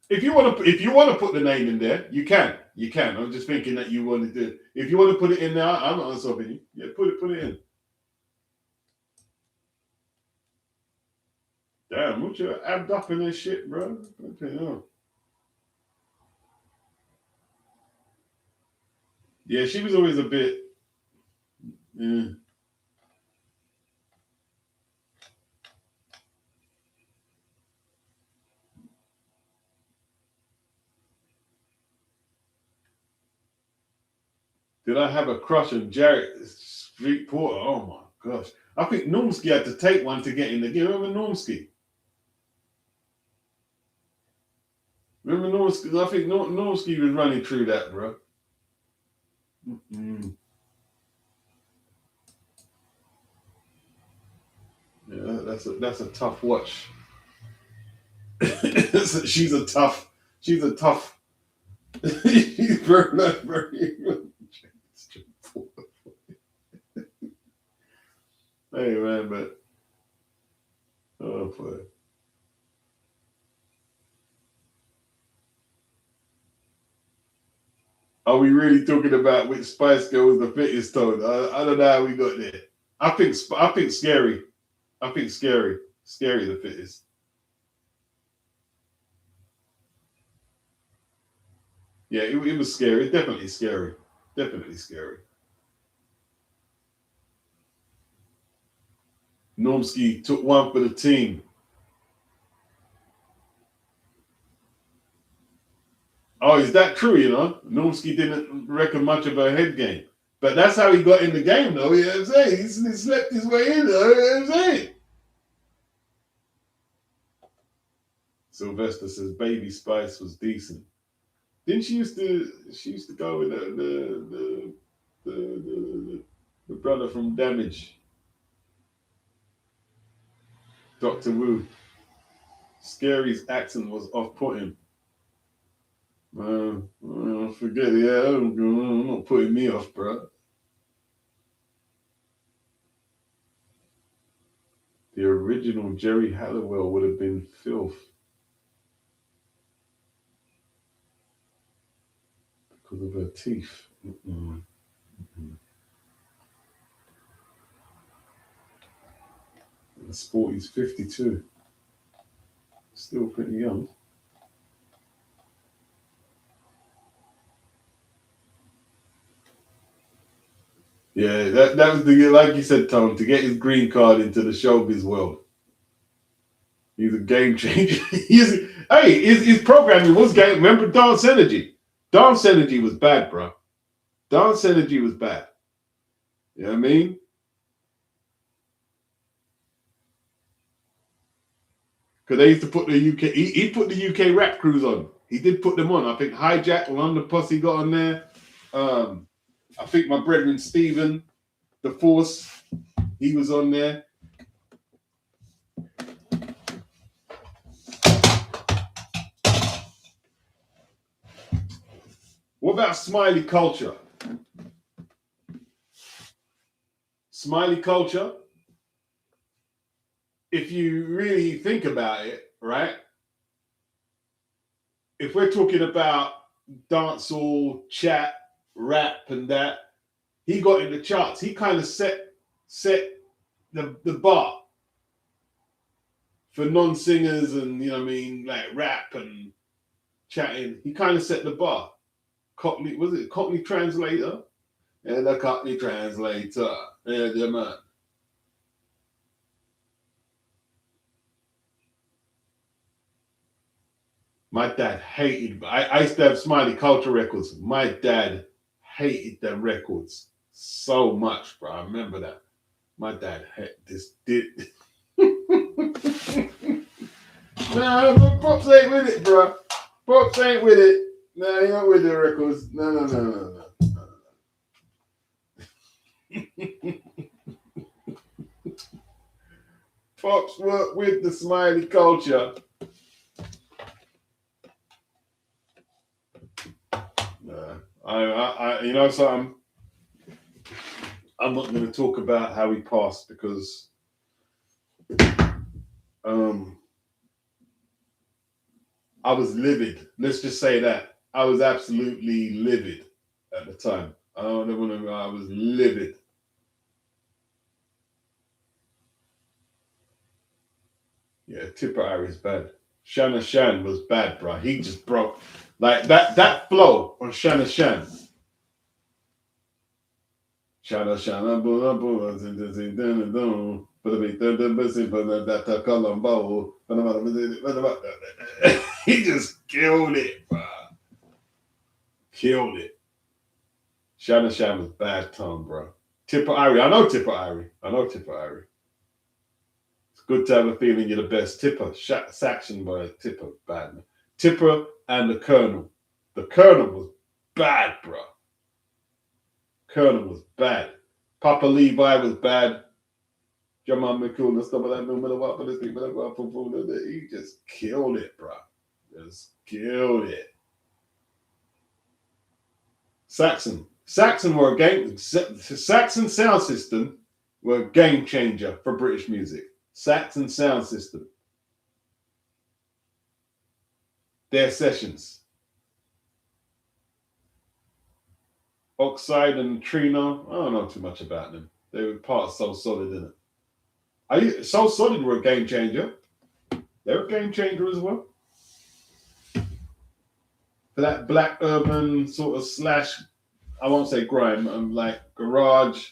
S1: If you want to put the name in there, you can. You can. I'm just thinking that you want to do. If you want to put it in there, I'm not stopping you. Yeah, put it in. Damn, what you add up in this shit, bro? Okay, no. Yeah, she was always a bit. Yeah. Did I have a crush on Jarrett Street Porter? Oh my gosh. I think Normski had to take one to get in the game. Remember Normski? Remember Normski? I think Normski was running through that, bro. Mm-mm. Yeah, that's a tough watch. she's a tough. She's a tough. she's very. Hey man, but oh boy. Are we really talking about which Spice Girl was the fittest tone? I don't know how we got there. I think scary. I think scary. Scary the fittest. Yeah, it was scary. Definitely scary. Definitely scary. Normski took one for the team. Oh, is that true? You know, Normski didn't reckon much of a head game, but that's how he got in the game, though. You know what I'm saying? He slept his way in, though. You know what I'm saying? Sylvester says Baby Spice was decent. Didn't she used to? She used to go with the brother from Damage, Doctor Wu. Scary's accent was off-putting. Forget it. Yeah, I'm not putting me off, bro. The original Jerry Halliwell would have been filth because of her teeth. Mm-mm. The Sporty's 52. Still pretty young. Yeah, that was the like you said, Tom, to get his green card into the showbiz world. He's a game changer. His programming was game. Remember Dance Energy? Dance Energy was bad, bro. Dance Energy was bad. You know what I mean? Because they used to put the UK. He put the UK rap crews on. He did put them on. I think Hijack, London Posse got on there. I think my brethren Stephen, the Force. He was on there. What about Smiley Culture? Smiley Culture, if you really think about it, right? If we're talking about dancehall, chat, rap, and that, he got in the charts. He kind of set the bar for non-singers and, you know what I mean, like rap and chatting. He kind of set the bar. Cockney, was it Cockney Translator? Yeah, the Cockney Translator. Yeah, the man. My dad hated. I used to have Smiley Culture records. My dad hated them records so much, bro. I remember that. My dad this did. Nah, Pops ain't with it, bro. Pops ain't with it. Nah, he not with the records. No. Pops work with the Smiley Culture. I you know, so I'm not going to talk about how he passed because I was livid. Let's just say that I was absolutely livid at the time. I was livid. Yeah, Tipper Harry's bad. Shanna Shan was bad, bro. He just broke like that flow on Shanna Shan. Shanna Shan, he just killed it, bro. Killed it. Shanna Shan was bad tongue, bro. Tipper Harry, I know Tipper Harry. It's good to have a feeling you're the best. Tipper, Saxon boy, Tipper, bad man. Tipper and the Colonel. The Colonel was bad, bro. Colonel was bad. Papa Levi was bad. Jamal McCool and stuff like that. He just killed it, bro. Just killed it. Saxon were a game. Saxon sound system were a game changer for British music. Saxon sound system. Their sessions. Oxide and Trino, I don't know too much about them. They were part of So Solid, didn't it? So Solid were a game changer. They were a game changer as well. For that black urban sort of slash, I won't say grime, like garage.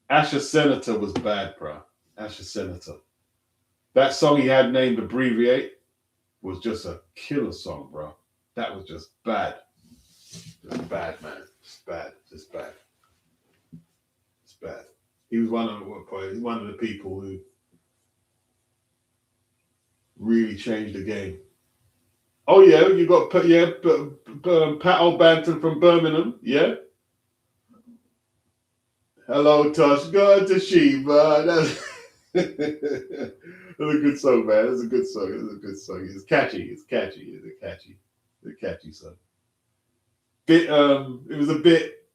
S1: Asher Senator was bad, bro. Asher Senator. That song he had named Abbreviate was just a killer song, bro. That was just bad. Just bad, man. Just bad. Just bad. It's bad. He was one of the people who really changed the game. Oh yeah, you got Pat O'Banton from Birmingham, yeah. Hello, Tosh. Go to Sheba. That's a good song, man. It's a good song. It's catchy. It's a catchy song. It was a bit.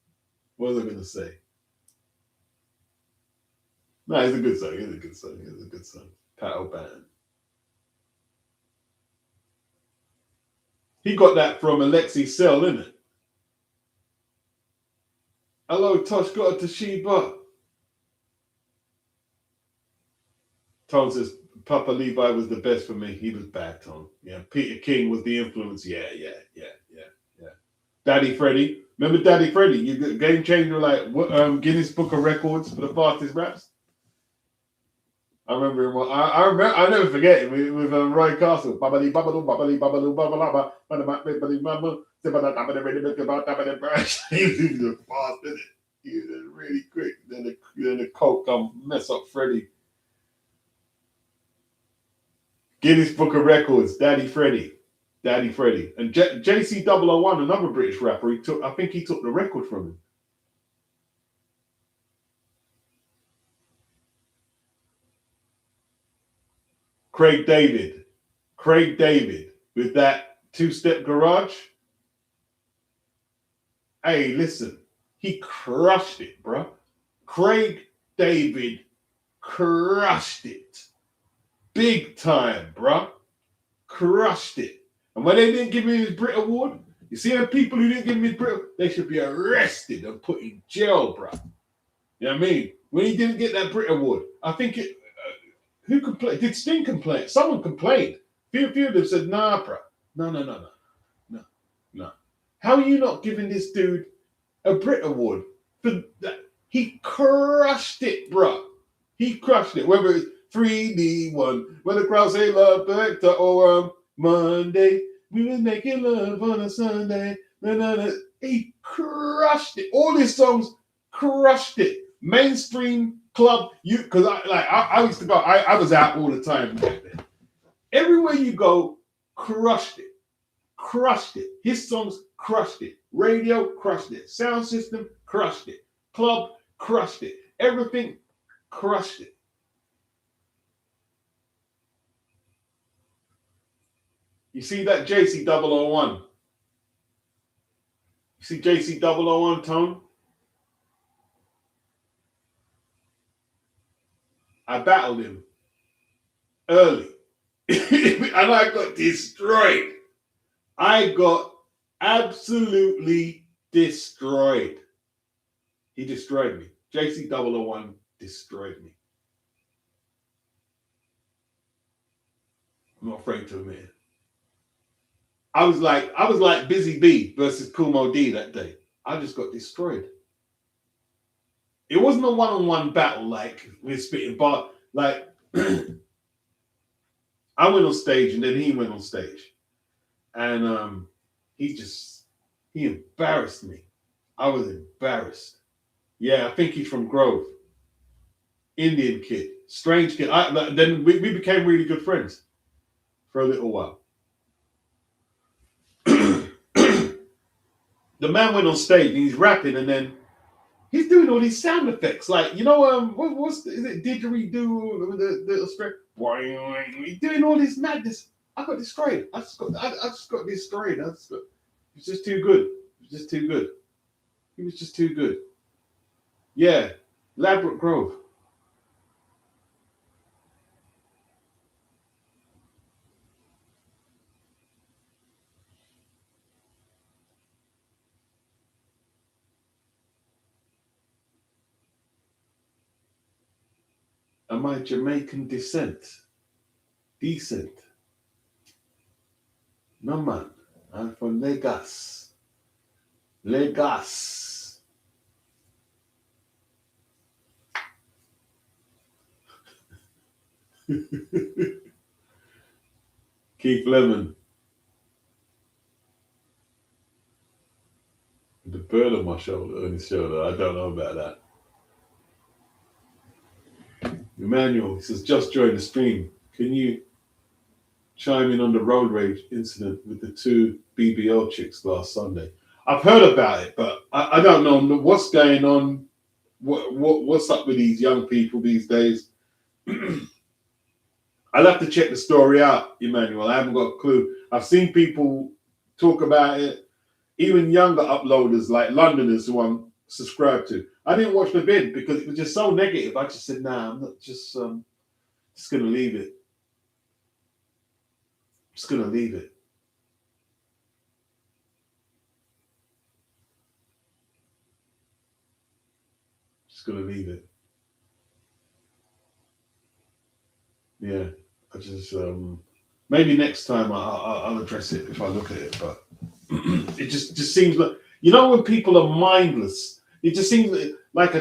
S1: What was I gonna say? No, it's a good song. Pat O'Banton. He got that from Alexi Sell, didn't it? Hello, Tosh, got a Toshiba. Tone says Papa Levi was the best for me. He was bad, Tone. Yeah, Peter King was the influence. Yeah. Daddy Freddie. Remember Daddy Freddie? You got game changer like Guinness Book of Records for the fastest raps. I remember him. I never forget him with Roy Castle. He was fast, didn't it? He was really quick. Then the coke come mess up Freddie. Guinness Book of Records, Daddy Freddie. And JC001, another British rapper, I think he took the record from him. Craig David with that two-step garage. Hey, listen, he crushed it, bro. Craig David crushed it. Big time, bro. Crushed it. And when they didn't give him his Brit Award, you see the people who didn't give him his Brit, they should be arrested and put in jail, bro. You know what I mean? When he didn't get that Brit Award, I think it. Who complained? Did Sting complain? Someone complained. Few of them said, "Nah, bro. No. How are you not giving this dude a Brit Award for that? He crushed it, bro. He crushed it. Whether it's 3D1, when the crowd say love Vector or Monday, we was making love on a Sunday. He crushed it. All his songs crushed it. Mainstream club, because I used to go. I was out all the time back then. Everywhere you go, crushed it. His songs crushed it. Radio crushed it. Sound system crushed it. Club crushed it. Everything crushed it. You see that JC 001? You see JC 001, Tone? I battled him early. And I got destroyed. I got absolutely destroyed. He destroyed me. JC 001 destroyed me. I'm not afraid to admit it. I was like Busy B versus Kumo D that day. I just got destroyed. It wasn't a one-on-one battle like we're spitting, but like I went on stage and then he went on stage. And he embarrassed me. I was embarrassed. Yeah, I think he's from Grove. Indian kid. Strange kid. Then we became really good friends for a little while. The man went on stage and he's rapping and then he's doing all these sound effects. Like, is it didgeridoo with the straight? He's doing all this madness. I got destroyed. I just got destroyed. It was just too good. He was just too good. Yeah. Ladbroke Grove. Am I Jamaican descent? Decent. No, man. I'm from Lagos. Keith Lemon. The bird on his shoulder. I don't know about that. Emmanuel, he says, just joined the stream. Can you chime in on the road rage incident with the two BBL chicks last Sunday? I've heard about it, but I don't know what's going on. What's up with these young people these days? I'll have to check the story out, Emmanuel. I haven't got a clue. I've seen people talk about it, even younger uploaders like Londoners who I'm subscribed to. I didn't watch the vid because it was just so negative. I just said, nah, I'm not just going to leave it. Just going to leave it. Just going to leave it. Yeah, I just maybe next time I'll address it if I look at it, but it just seems like, when people are mindless, it just seems like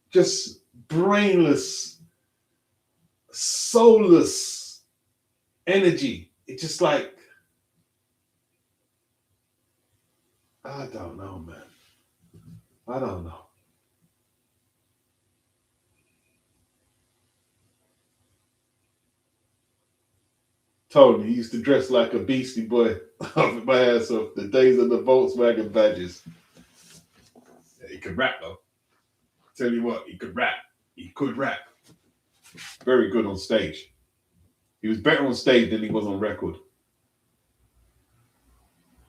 S1: just brainless, soulless energy. It's just like, I don't know, man. I don't know. Tony, he used to dress like a Beastie Boy. Off my ass off. The days of the Volkswagen badges. Yeah, he could rap though. Tell you what, he could rap. Very good on stage. He was better on stage than he was on record.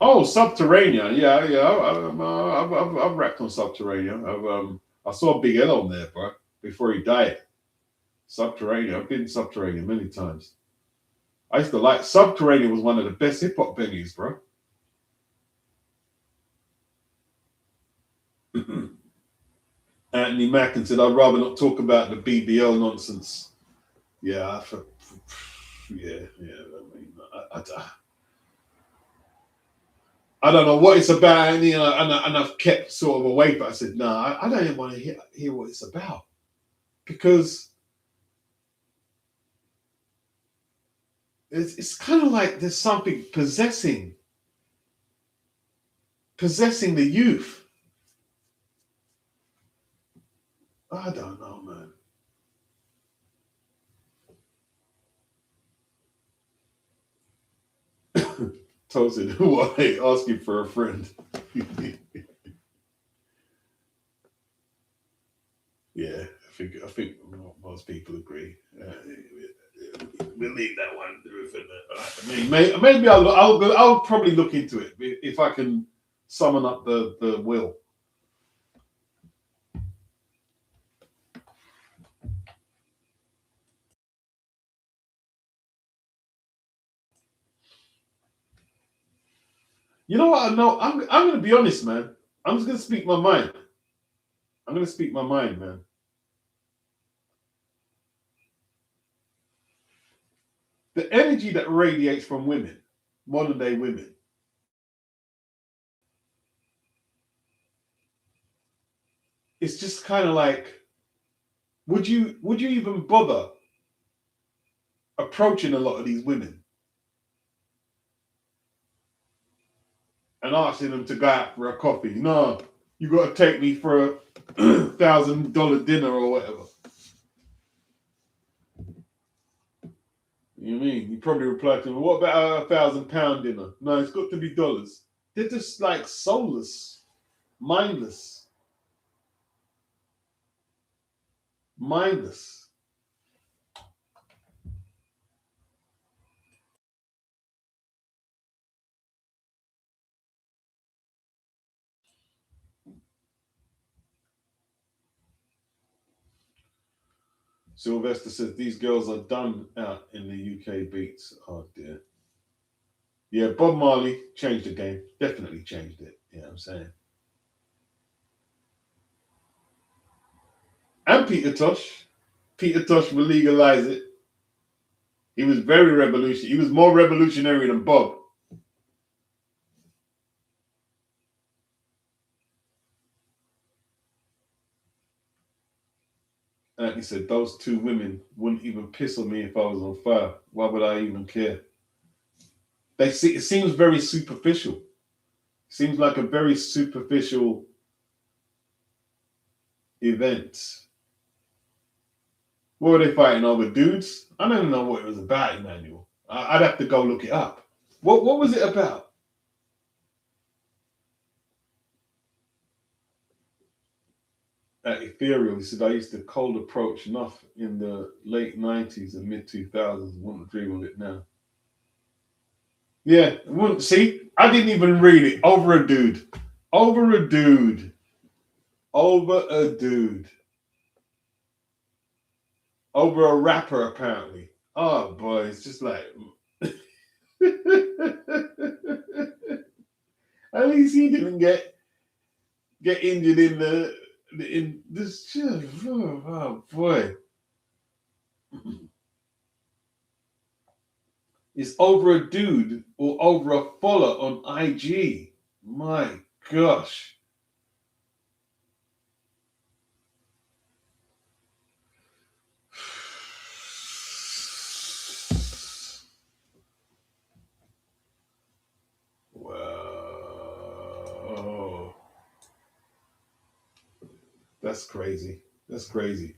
S1: Oh, Subterranean. Yeah, yeah. I've rapped on Subterranean. I saw Big L on there, bro, before he died. Subterranean. I've been Subterranean many times. I used to like Subterranean was one of the best hip hop venues, bro. Anthony Mackin said, "I'd rather not talk about the BBL nonsense." Yeah, yeah, yeah. I mean, I don't know what it's about, and, you know, and I've kept sort of away. But I said, no, I don't even want to hear what it's about because it's kind of like there's something possessing the youth. I don't know, man. Toasted, why asking for a friend? Yeah, I think most people agree. We'll leave that one. Maybe I'll probably look into it if I can summon up the will. You know what? No, I'm gonna be honest, man. I'm just gonna speak my mind. I'm gonna speak my mind, man. The energy that radiates from women, modern day women, it's just kind of like, would you even bother approaching a lot of these women and asking them to go out for a coffee? No, you got to take me for a $1,000 dinner or whatever. You mean? You probably reply to them, what about £1,000 dinner? No, it's got to be dollars. They're just like soulless, mindless, mindless. Sylvester says these girls are done out in the UK beats. Oh dear. Yeah, Bob Marley changed the game. Definitely changed it. You know what I'm saying? And Peter Tosh. Peter Tosh will legalize it. He was very revolutionary. He was more revolutionary than Bob. And he said, those two women wouldn't even piss on me if I was on fire. Why would I even care? They see it seems very superficial. Seems like a very superficial event. What were they fighting over? Dudes? I don't even know what it was about, Emmanuel. I'd have to go look it up. What was it about? Ethereal, he said, I used to cold approach enough in the late 90s and mid 2000s. Wouldn't dream of it now. Yeah, wouldn't see. I didn't even read it. Over a dude. Over a dude. Over a dude. Over a rapper, apparently. Oh boy, it's just like at least he didn't get injured in this. Oh boy, it's over a dude or over a follower on IG. My gosh. Wow. That's crazy. That's crazy.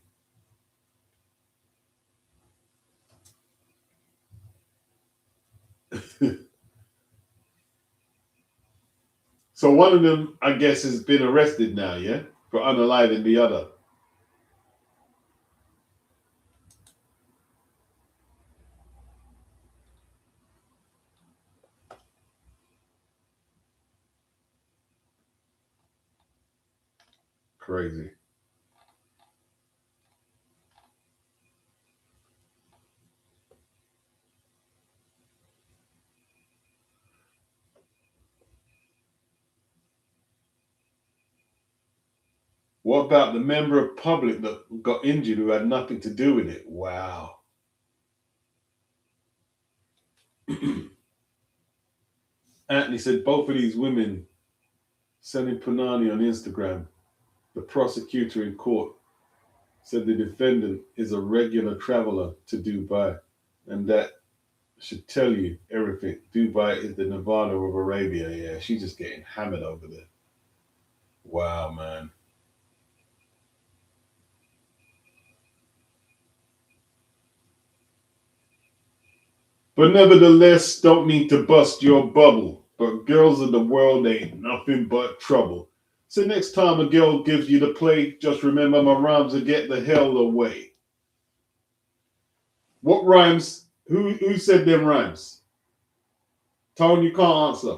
S1: So one of them, I guess, has been arrested now, yeah? For unaliving the other. Crazy. What about the member of public that got injured who had nothing to do with it? Wow. Anthony said both of these women sending Punani on Instagram. The prosecutor in court said the defendant is a regular traveler to Dubai, and that should tell you everything. Dubai is the Nevada of Arabia. Yeah, she's just getting hammered over there. Wow, man. But nevertheless, don't mean to bust your bubble. But girls of the world ain't nothing but trouble. So next time a girl gives you the play, just remember my rhymes will get the hell away. What rhymes? Who said them rhymes? Tone, you can't answer.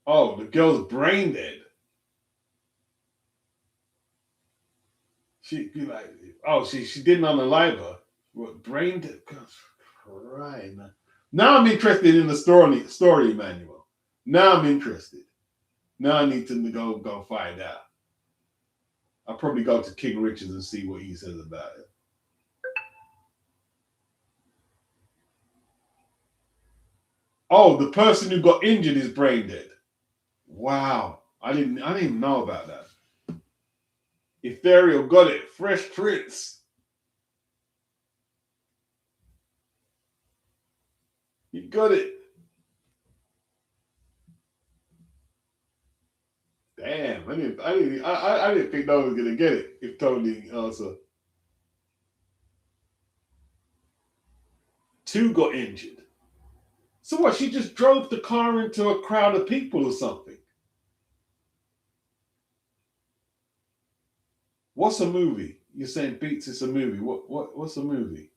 S1: Oh, the girl's brain dead. She be like, oh, she didn't unalive her. What brain dead? Right. Now I'm interested in the story manual. Now I'm interested. Now I need to go find out. I'll probably go to King Richards and see what he says about it. Oh, the person who got injured is brain dead. Wow. I didn't even know about that. Ethereal got it. Fresh Prince. You got it. Damn, I didn't think no one was gonna get it if Tony didn't answer. Two got injured. So what? She just drove the car into a crowd of people or something. What's a movie? You're saying Beats is a movie. What's a movie?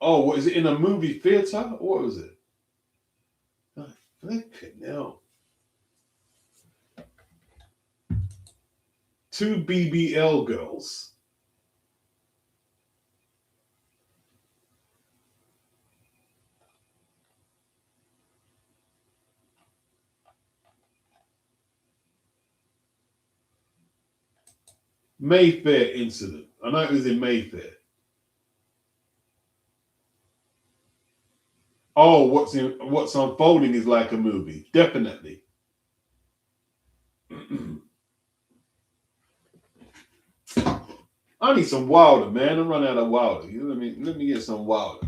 S1: Oh, what is it in a movie theater? What was it? Oh, flipping hell. Two BBL girls. Mayfair incident. I know it was in Mayfair. Oh, what's unfolding is like a movie. Definitely. I need some Wilder, man. I'm running out of Wilder. Let me get some Wilder.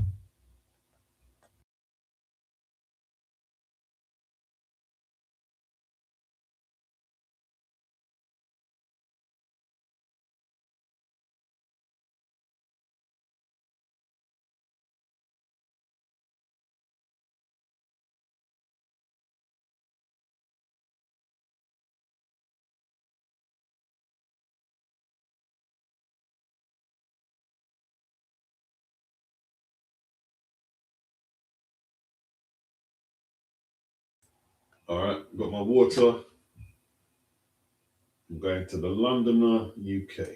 S1: All right, got my water. I'm going to the Londoner, UK.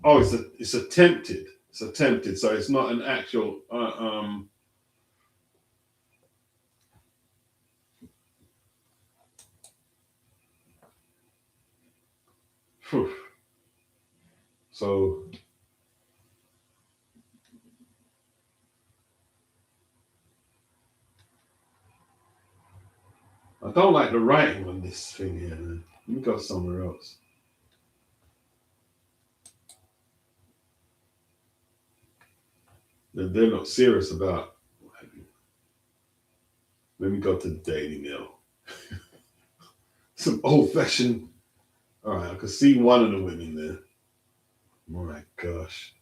S1: Oh, it's attempted. It's attempted, so it's not an actual. Whew. So I don't like the writing on this thing here, man. Let me go somewhere else. They're not serious about. Let me go to the Daily Mail. Some old fashioned. All right, I could see one of the women there. Oh my gosh.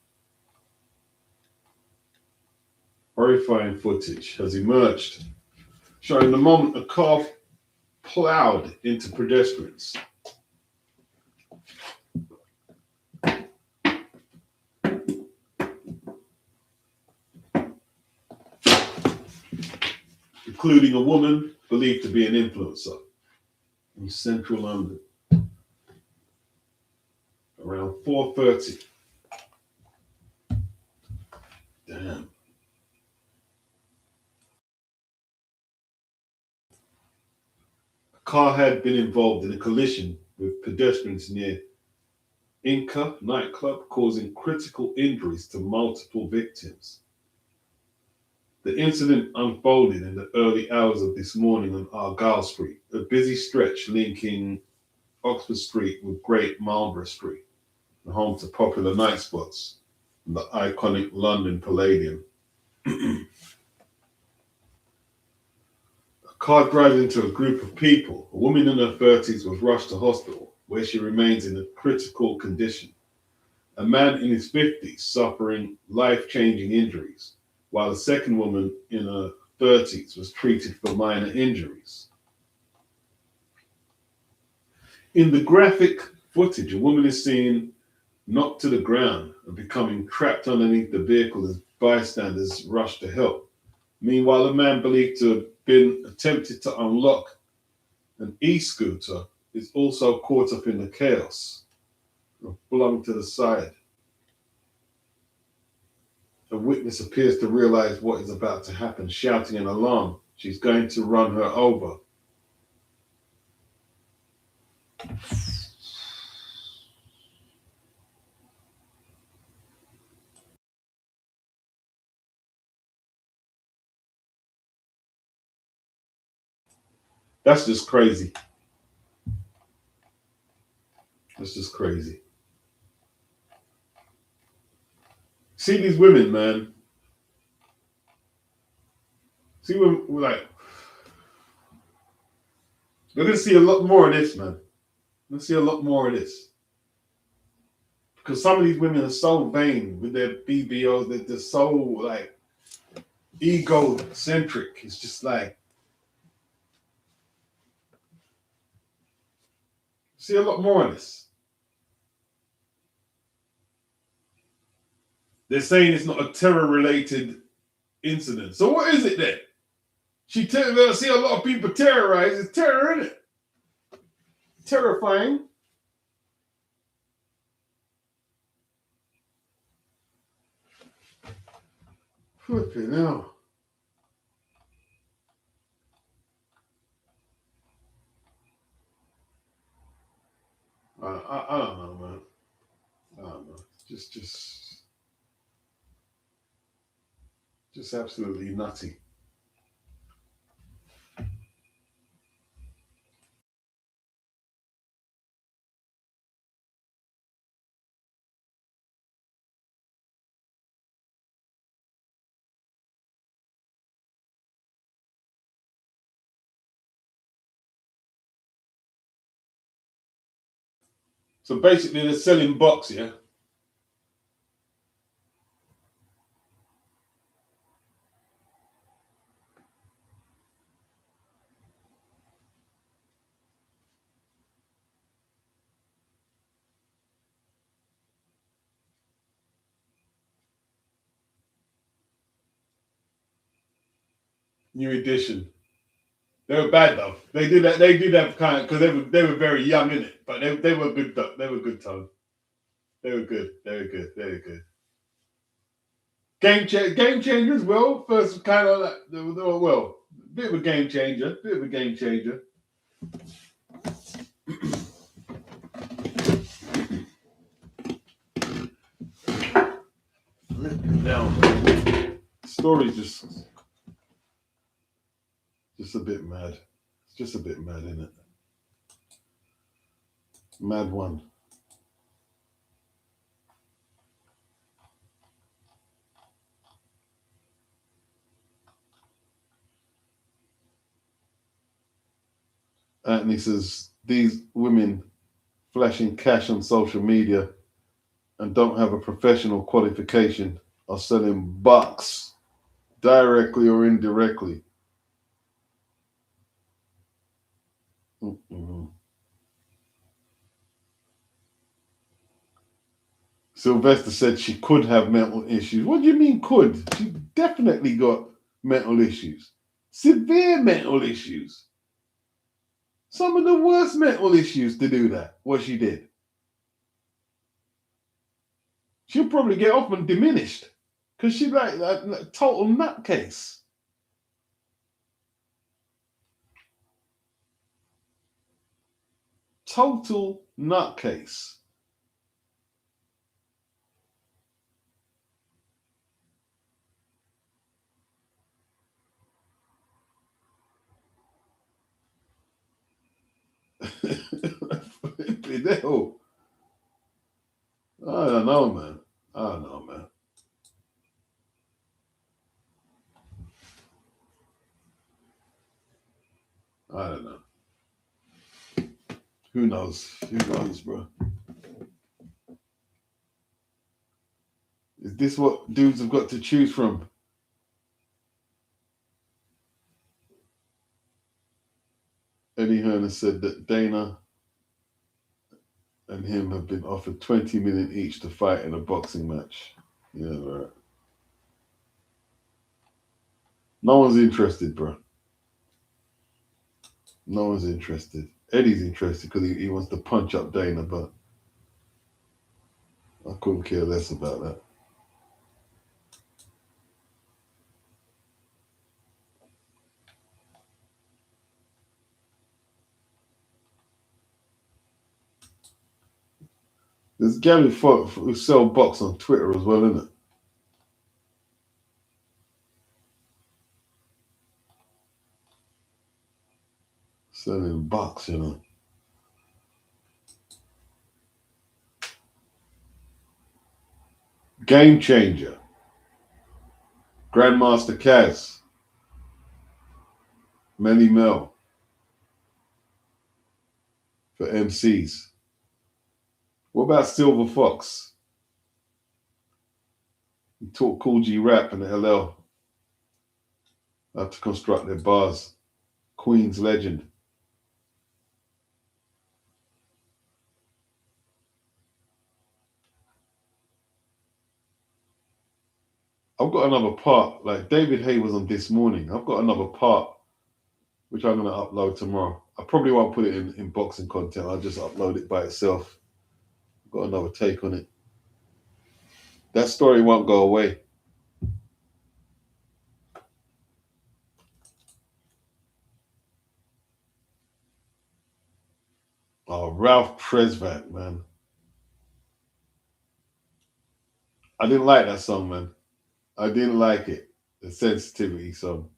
S1: Horrifying footage has emerged showing the moment a car plowed into pedestrians. including a woman believed to be an influencer in central London around 4:30. Damn. A car had been involved in a collision with pedestrians near Inca nightclub, causing critical injuries to multiple victims. The incident unfolded in the early hours of this morning on Argyle Street, a busy stretch linking Oxford Street with Great Marlborough Street, the home to popular night spots and the iconic London Palladium. A car drives into a group of people. A woman in her 30s was rushed to hospital, where she remains in a critical condition. A man in his 50s suffering life-changing injuries, while a second woman in her 30s was treated for minor injuries. In the graphic footage, a woman is seen knocked to the ground and becoming trapped underneath the vehicle as bystanders rush to help. Meanwhile, a man believed to have been attempted to unlock an e-scooter is also caught up in the chaos and flung to the side. A witness appears to realize what is about to happen, shouting an alarm. She's going to run her over. That's just crazy. That's just crazy. See these women, man. See when we're like, we're gonna see a lot more of this, man. We're gonna see a lot more of this. Because some of these women are so vain with their BBOs, they're so like egocentric. It's just like, see a lot more of this. They're saying it's not a terror-related incident. So what is it then? She see a lot of people terrorized. It's terror, isn't it? Terrifying. Flipping hell. I don't know, man. I don't know. Just absolutely nutty. So basically, they're selling box, yeah? New edition. They were bad though. They did that. They did that kind of because they were very young in it, but they were good. They were good tone. They were good. They were good. They were good. Game changers. Well, first kind of like well, bit of a game changer. Bit of a game changer. Down. Story's just a bit mad. It's just a bit mad, isn't it? Mad one. Anthony says these women flashing cash on social media and don't have a professional qualification are selling bucks directly or indirectly. Mm-mm. Sylvester said she could have mental issues. What do you mean could? She definitely got mental issues. Severe mental issues. Some of the worst mental issues to do that, what she did. She'll probably get off and diminished. Because she's like a total nutcase. Total nutcase. Hell. I don't know, man. I don't know, man. I don't know. Who knows? Who knows, bro? Is this what dudes have got to choose from? Eddie Hearn has said that Dana and him have been offered 20 million each to fight in a boxing match. Yeah, right. No one's interested, bro. No one's interested. Eddie's interested because he wants to punch up Dana, but I couldn't care less about that. There's Gary who sell box on Twitter as well, isn't it? Selling box, you know. Game changer. Grandmaster Kaz. Melly Mel for MCs. What about Silver Fox? He taught Cool G Rap and LL how to construct their bars. Queen's legend. I've got another part, like David Hay was on This Morning. I've got another part which I'm going to upload tomorrow. I probably won't put it in boxing content. I'll just upload it by itself. I've got another take on it. That story won't go away. Oh, Ralph Tresvant, man. I didn't like that song, man. I didn't like it. The sensitivity song.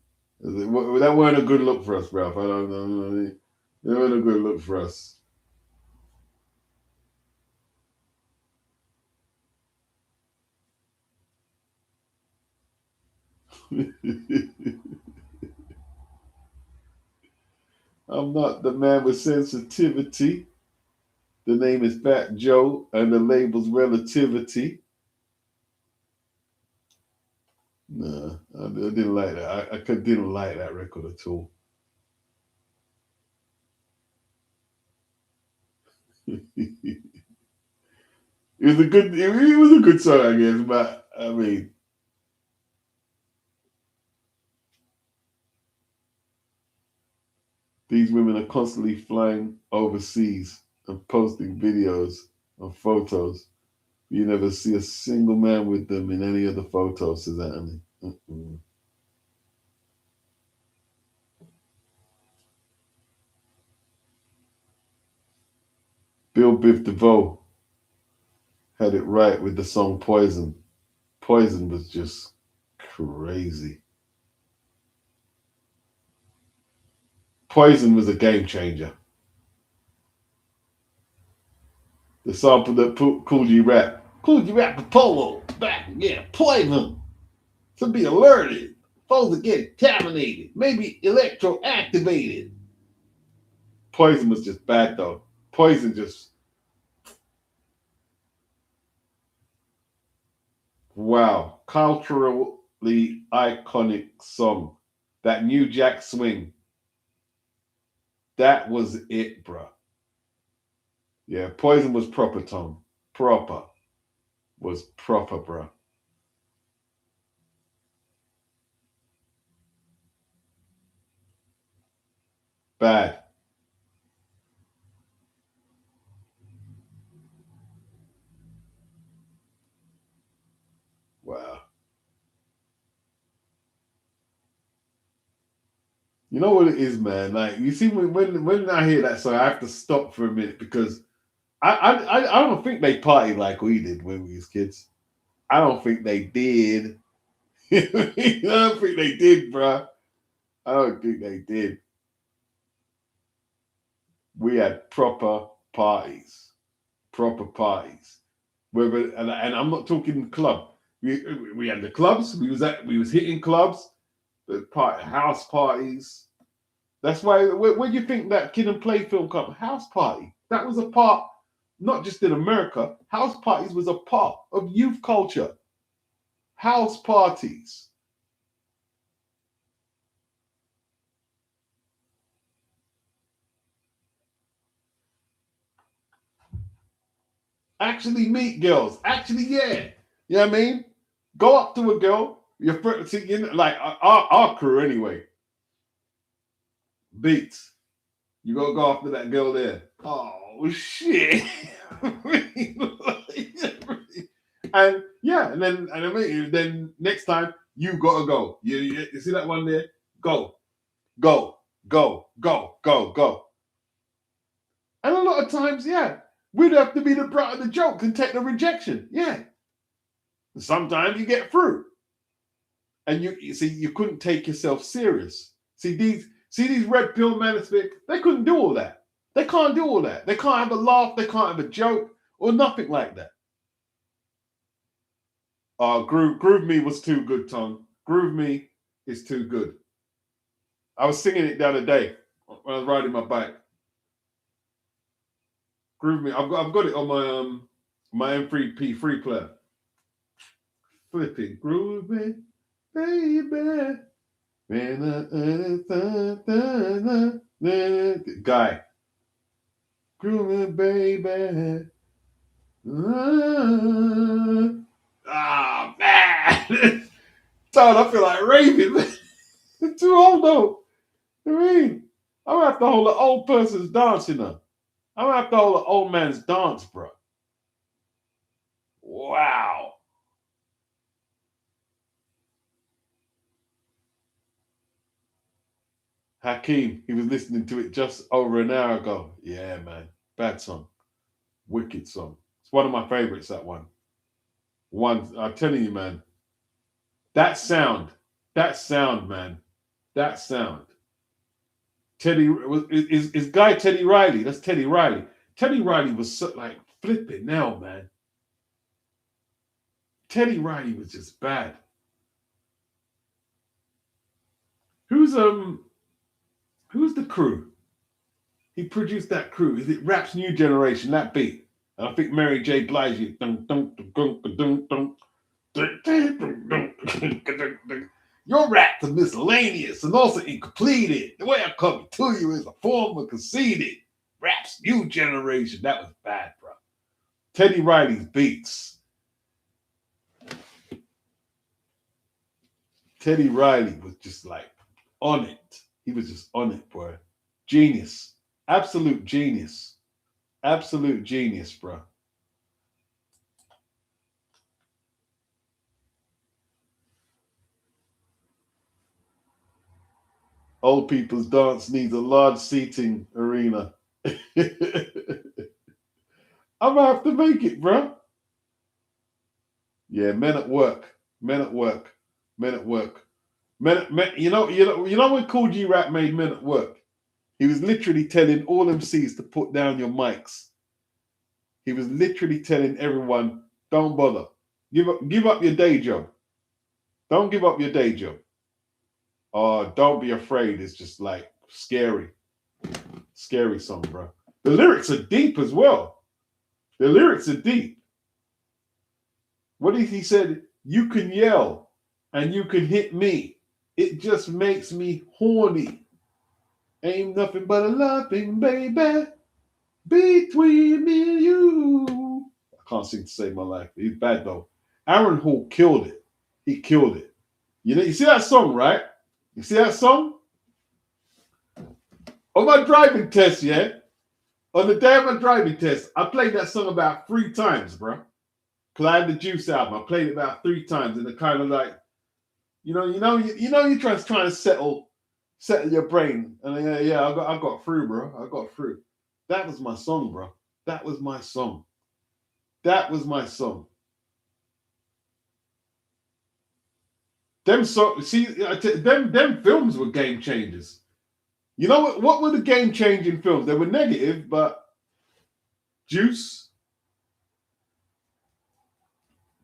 S1: That weren't a good look for us, Ralph. I don't know. They weren't a good look for us. I'm not the man with sensitivity. The name is Fat Joe, and the label's Relativity. Nah, I didn't like that. I didn't like that record at all. It was a good. It was a good song, I guess. But I mean, these women are constantly flying overseas and posting videos and photos. You never see a single man with them in any of the photos, says Anthony. Bill Biff DeVoe had it right with the song Poison. Poison was just crazy. Poison was a game changer. The sample that Cool G Rap. Cool G Rap the polo. Back, yeah, Poison. To be alerted. Supposed to get contaminated. Maybe electroactivated. Poison was just bad though. Poison just, wow. Culturally iconic song. That New Jack Swing. That was it, bro. Yeah, Poison was proper, Tom. Proper. Was proper, bro. Bad. Wow. You know what it is, man? Like you see, when I hear that song, I have to stop for a minute because I don't think they party like we did when we was kids. I don't think they did. I don't think they did, bro. I don't think they did. We had proper parties. Whether and I'm not talking club. We had the clubs. We was hitting clubs, the house parties. That's why when you think that Kid and Play film come, House Party, that was a part, not just in America. House parties was a part of youth culture. House parties. Actually meet girls. Actually, yeah. You know what I mean? Go up to a girl. Your friend, see, you know, like our crew anyway. Beats. You gotta go after that girl there. Oh shit. And yeah, and I mean, then next time you gotta go. You see that one there? Go, go, go, go, go, go. And a lot of times, yeah, we'd have to be the butt of the joke and take the rejection. Yeah. Sometimes you get through. And you see, you couldn't take yourself serious. See these red pill manosphere, they couldn't do all that. They can't do all that. They can't have a laugh, they can't have a joke, or nothing like that. Groove Me was too good, Tom. Groove Me is too good. I was singing it the other day when I was riding my bike. Groove Me. I've got it on my M3P3 player. Flipping Groove Me, baby. Guy. Groove Me, baby. Ah, man. Todd, I feel like raving, man. Too old though. I mean, I'm gonna have to hold an old person's dance, you know. I'm gonna have to hold an old man's dance, bro. Wow. Hakeem, he was listening to it just over an hour ago. Yeah, man. Bad song. Wicked song. It's one of my favorites, that one. I'm telling you, man. That sound, man. That sound. Is guy Teddy Riley. That's Teddy Riley. Teddy Riley was so, like flipping now, man. Teddy Riley was just bad. Who's the crew? He produced that crew. Is it Rap's New Generation? That beat. And I think Mary J. Blige. Your raps are miscellaneous and also incompleted. The way I come to you is a form of conceited. Rap's New Generation. That was bad, bro. Teddy Riley's beats. Teddy Riley was just like on it. He was just on it, boy. Genius. Absolute genius. Absolute genius, bro. Old people's dance needs a large seating arena. I'm gonna have to make it, bro. Yeah, men at work. Men at work. Men at work. You know when Cool G Rap made Men at Work? He was literally telling all MCs to put down your mics. He was literally telling everyone, don't bother. Give up your day job. Don't give up your day job. Don't be afraid. It's just like scary. Scary song, bro. The lyrics are deep as well. The lyrics are deep. What if he said, you can yell and you can hit me. It just makes me horny. Ain't nothing but a loving baby between me and you. I can't sing to save my life. He's bad though. Aaron Hall killed it. He killed it. You see that song, right? You see that song? On my driving test, yeah. On the day of my driving test, I played that song about 3 times, bro. Cause I had the Juice album. I played it about 3 times, and it kind of like, you trying to settle your brain, and yeah, I got through, bro. I got through. That was my song, bro. That was my song. That was my song. Them them films were game changers. You know what? What were the game changing films? They were negative, but Juice,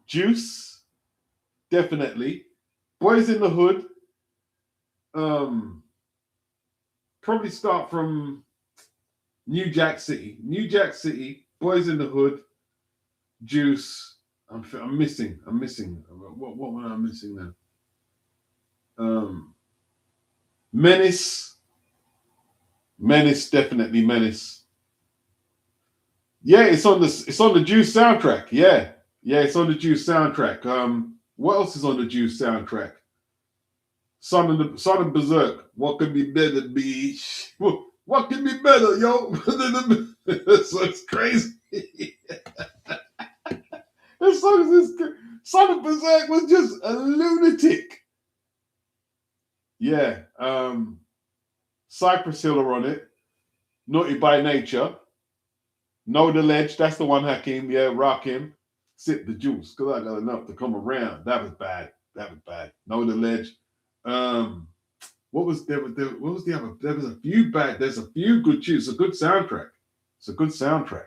S1: Juice, definitely. Boys in the Hood. Um, Probably start from New Jack City. New Jack City. Boys in the Hood. Juice. I'm missing. I'm missing. What am I missing now? Menace. Menace, definitely Menace. Yeah, it's on the Juice soundtrack. Yeah. Yeah, it's on the Juice soundtrack. What else is on the Juice soundtrack? Son of Berserk. What could be better, bitch? What can be better, yo? So it's crazy. That song is Son of Berserk was just a lunatic. Yeah. Cypress Hill are on it. Naughty by Nature. Know the Ledge. That's the one, Hakeem. Yeah, rock him. Sip the juice, because I got enough to come around. That was bad. That was bad. Know the Ledge. What was there? What was the other? There was a few bad. There's a few good tunes. It's a good soundtrack. It's a good soundtrack.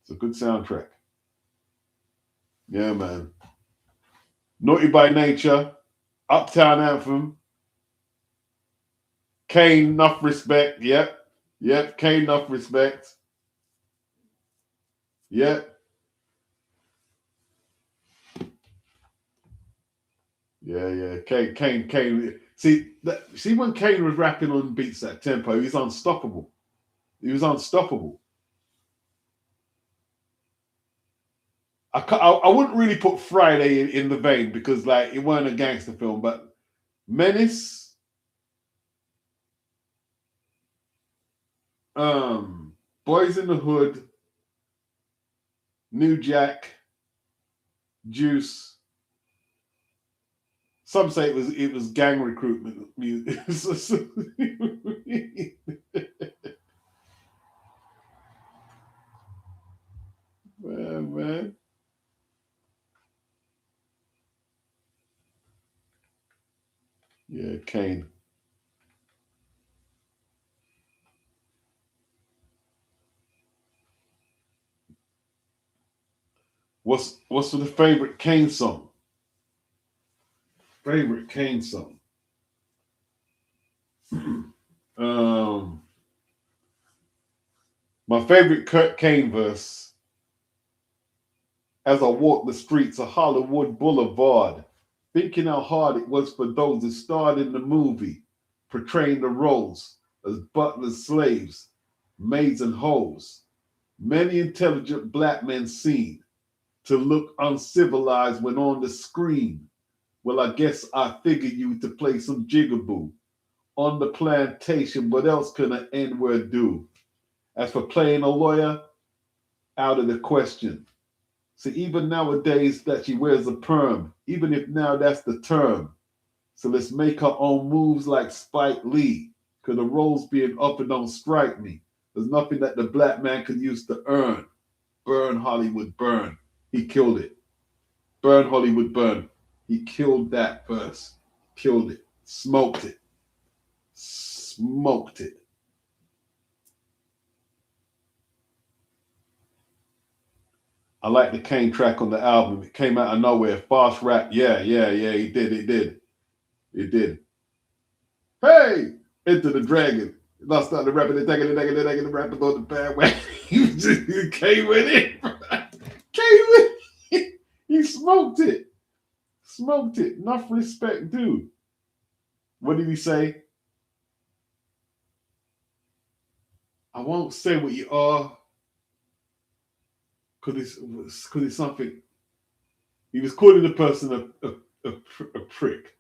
S1: It's a good soundtrack. Yeah, man. Naughty by Nature. Uptown Anthem. Kane, enough respect. Yep. Yep. Kane, enough respect. Yep. Yeah. Kane. See when Kane was rapping on beats that tempo, he was unstoppable. He was unstoppable. I wouldn't really put Friday in the vein because like it weren't a gangster film, but Menace, Boys in the Hood, New Jack, Juice. Some say it was gang recruitment music. Man. Yeah, Kane. What's the favorite Kane song? Favorite Kane song. My favorite Kurt Kane verse. As I walked the streets of Hollywood Boulevard, thinking how hard it was for those who starred in the movie, portraying the roles as butlers, slaves, maids, and hoes. Many intelligent black men seen to look uncivilized when on the screen. Well, I guess I figure you to play some jigaboo. On the plantation, what else can an N-word do? As for playing a lawyer, out of the question. So even nowadays that she wears a perm, even if now that's the term. So let's make her own moves like Spike Lee. Cause the roles being up and don't strike me. There's nothing that the black man could use to earn. Burn Hollywood, burn. He killed it. Burn Hollywood, burn. He killed that verse. Killed it. Smoked it. Smoked it. I like the Kane track on the album. It came out of nowhere. Fast rap. Yeah. He did. Hey! Enter the Dragon. I started rapping the rapping on the bad way. He came with it. Came with it. He smoked it. Smoked it. Enough respect, dude. What did he say? I won't say what you are. Because it's something. He was calling the person a prick.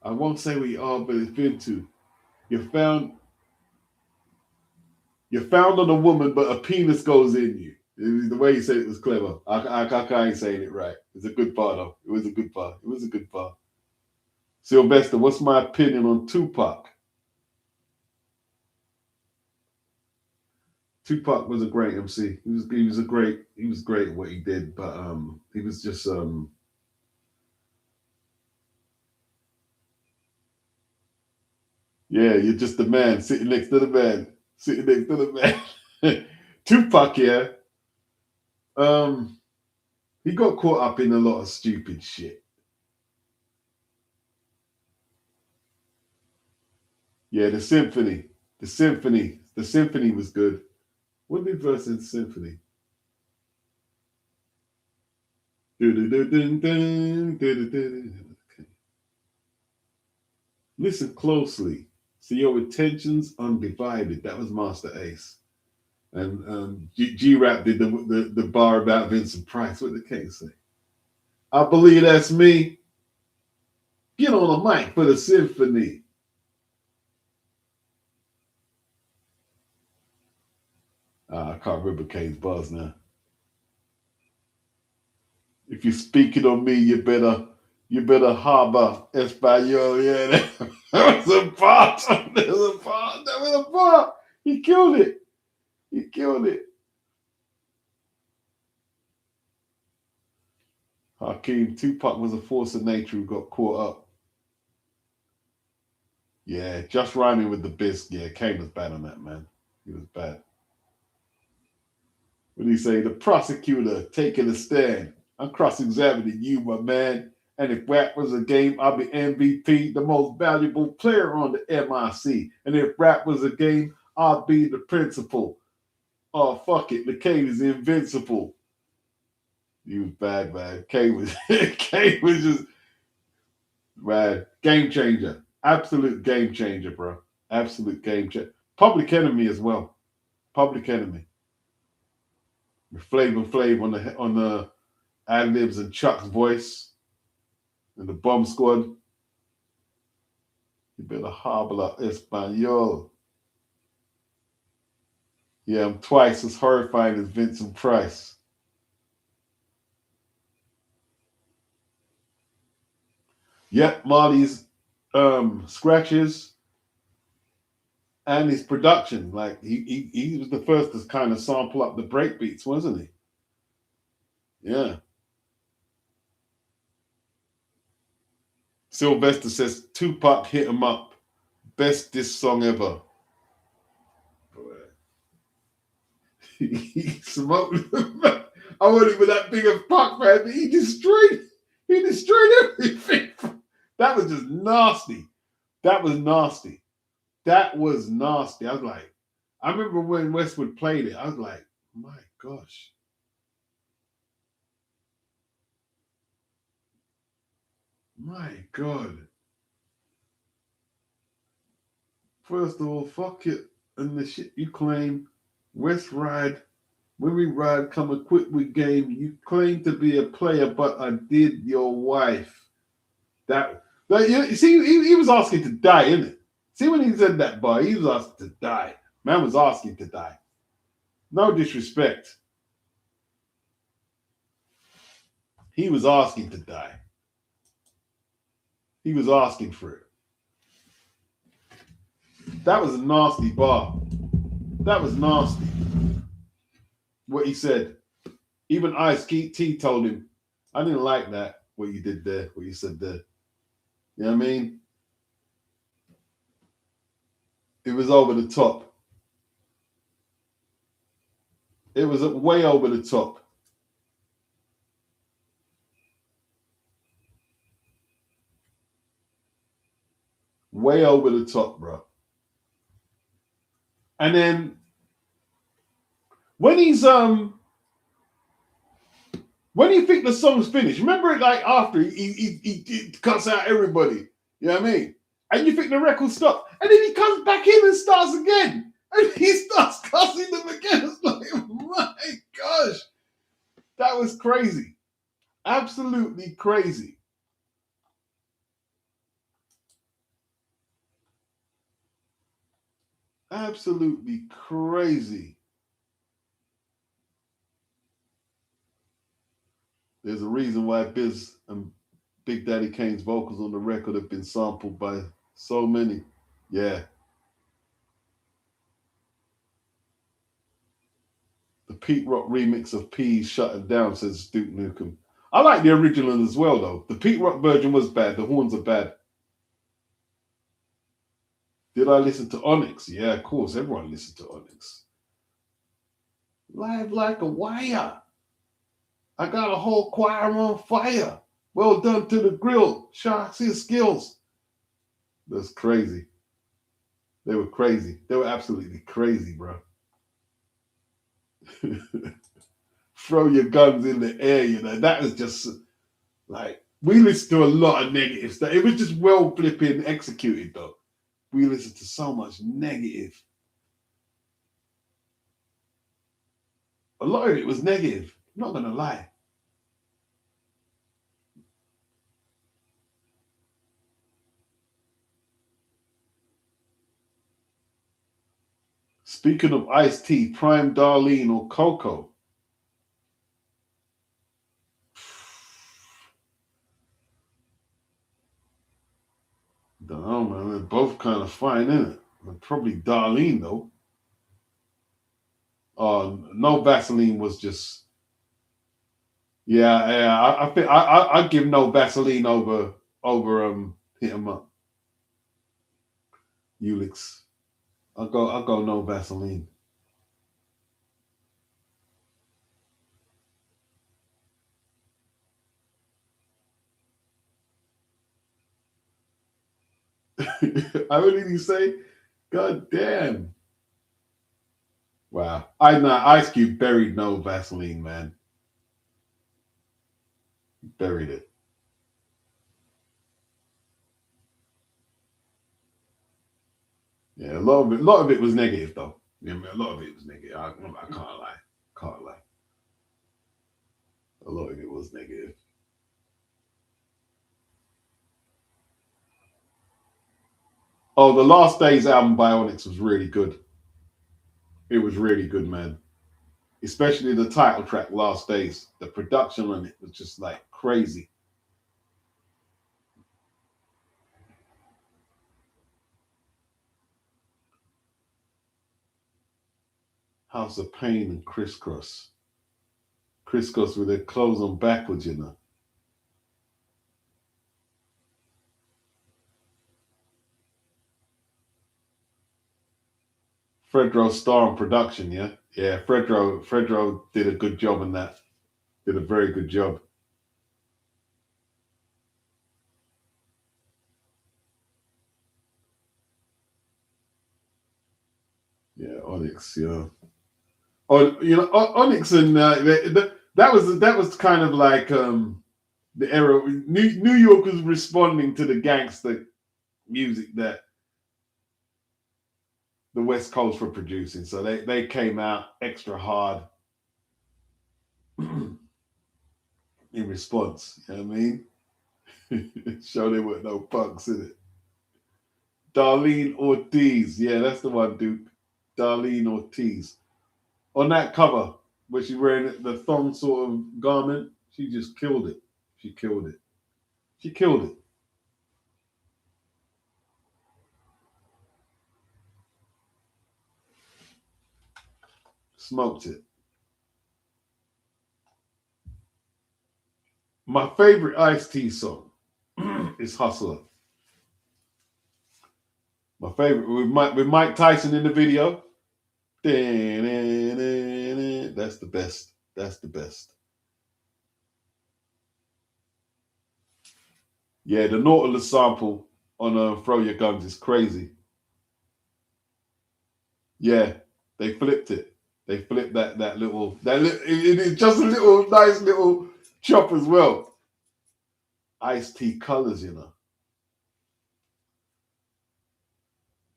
S1: I won't say what you are, but it's been to. You found You found on a woman, but a penis goes in you. The way you said it was clever. I ain't saying it right. It's a good part, though. It was a good part. It was a good part. Sylvester, what's my opinion on Tupac? Tupac was a great MC. He was great at what he did, but he was just yeah, you're just the man sitting next to the man. Sitting next to the man. Tupac, yeah. Um he got caught up in a lot of stupid shit. Yeah, the symphony. The symphony was good. What did verse in symphony? Listen closely. See your attention's undivided. That was Master Ace. And G-Rap did the bar about Vincent Price. What did the king say? I believe that's me. Get on the mic for the symphony. I can't remember Kane's bars now. If you're speaking on me, you better harbor Espanol. Yeah, that was a bar. That was a bar. That was a bar. He killed it. He killed it. Hakeem, Tupac was a force of nature who got caught up. Yeah, just rhyming with the bisc. Yeah, Kane was bad on that, man. He was bad. What did he say? The prosecutor taking a stand. I'm cross-examining you, my man. And if rap was a game, I'll be MVP, the most valuable player on the MIC. And if rap was a game, I'll be the principal. Oh, fuck it. The Kane is invincible. He was bad, man. Kane was Kane was just man, game changer. Absolute game changer, bro. Absolute game changer. Public Enemy as well. Public Enemy. With Flavor Flav on the ad libs and Chuck's voice and the Bomb Squad. You better habla Espanol. Yeah, I'm twice as horrified as Vincent Price. Yep, Marty's scratches and his production. Like he was the first to kind of sample up the breakbeats, wasn't he? Yeah. Sylvester says Tupac hit him up. Best diss song ever. He smoked him. I wasn't even that big of Pac fan, but he destroyed everything. That was just nasty. That was nasty. That was nasty. I was like, I remember when Westwood played it, I was like, my gosh. My God. First of all, fuck it. And the shit you claim, West Ride, when we ride, come equipped with game. You claim to be a player, but I did your wife. That you see, he was asking to die, isn't it? See when he said that bar, he was asking to die. Man was asking to die. No disrespect. He was asking to die. He was asking for it. That was a nasty bar. That was nasty. What he said. Even Ice-T told him, I didn't like that, what you did there, what you said there. You know what I mean? It was over the top. It was way over the top. Way over the top, bro. And then when you think the song's finished, remember it like after he cuts out everybody. You know what I mean? And you think the record stopped. And then he comes back in and starts again. And he starts cussing them again. It's like, my gosh. That was crazy. Absolutely crazy. Absolutely crazy. There's a reason why Biz and Big Daddy Kane's vocals on the record have been sampled by so many. Yeah. The Pete Rock remix of P's Shut It Down, says Duke Nukem. I like the original as well, though. The Pete Rock version was bad. The horns are bad. Did I listen to Onyx? Yeah, of course. Everyone listened to Onyx. Live like a wire. I got a whole choir on fire. Well done to the grill. Sharks his skills. That's crazy. They were crazy. They were absolutely crazy, bro. Throw your guns in the air, you know. That was just like, we listened to a lot of negative stuff. It was just well flipping executed, though. We listened to so much negative. A lot of it was negative. I'm not gonna lie. Speaking of iced tea, Prime Darlene or Coco. Don't know, man. They're both kind of fine, isn't it? Probably Darlene though. No Vaseline was just, yeah. I think I give no Vaseline over hit 'em up. Ulix. I'll go no Vaseline. I really did say, God damn. Wow. I know Ice Cube buried no Vaseline, man. Buried it. Yeah, a lot of it was negative though. Yeah, I mean, a lot of it was negative. I can't lie. Can't lie. A lot of it was negative. Oh, the Last Days album by Onyx was really good. It was really good, man. Especially the title track, Last Days. The production on it was just like crazy. House of Pain and Crisscross. Crisscross with their clothes on backwards, you know. Fredro Star on production, yeah? Yeah, Fredro did a good job in that. Did a very good job. Yeah, Onyx, yeah. Oh, you know, Onyx and that was kind of like the era. New York was responding to the gangster music that the West Coast were producing, so they came out extra hard in response. You know what I mean? Show there were no punks in it. Darlene Ortiz, yeah, that's the one, Duke. Darlene Ortiz on that cover where she's wearing the thong sort of garment. She just killed it. She killed it. She killed it. Smoked it. My favorite Ice T song is Hustler. My favorite with Mike Tyson in the video. That's the best. That's the best. Yeah, the Nautilus sample on Throw Your Guns is crazy. Yeah, they flipped it. They flipped it's just a little nice little chop as well. Ice T colors, you know.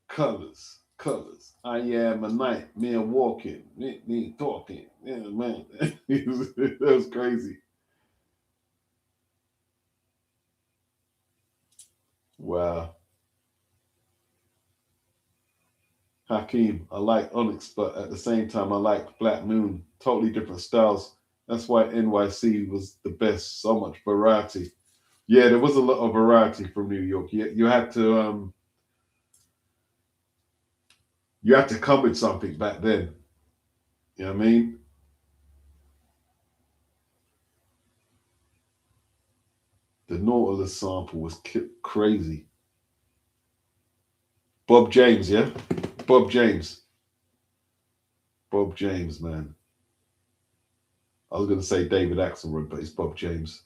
S1: Colors, colors. I am a night, me a walking, me talking. Yeah, man. That was crazy. Wow. Hakeem, I like Onyx, but at the same time, I like Black Moon. Totally different styles. That's why NYC was the best. So much variety. Yeah, there was a lot of variety from New York. You had to come with something back then. You know what I mean? The Nautilus sample was crazy. Bob James, yeah, Bob James, Bob James, man. I was gonna say David Axelrod, but it's Bob James.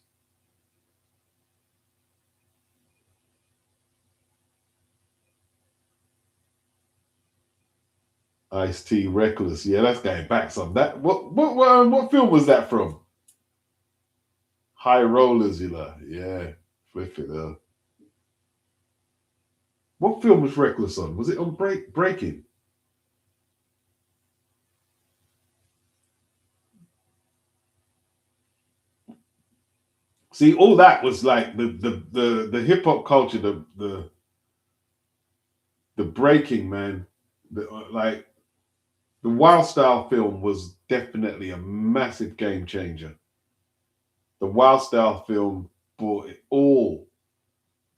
S1: Ice T, Reckless. Yeah, that's going back some. That what film was that from? High Rollers, you know. Yeah, flip it. What film was Reckless on? Was it on Breaking? See, all that was like the hip hop culture, the breaking, man. Like the Wild Style film was definitely a massive game changer. The Wild Style film brought it all,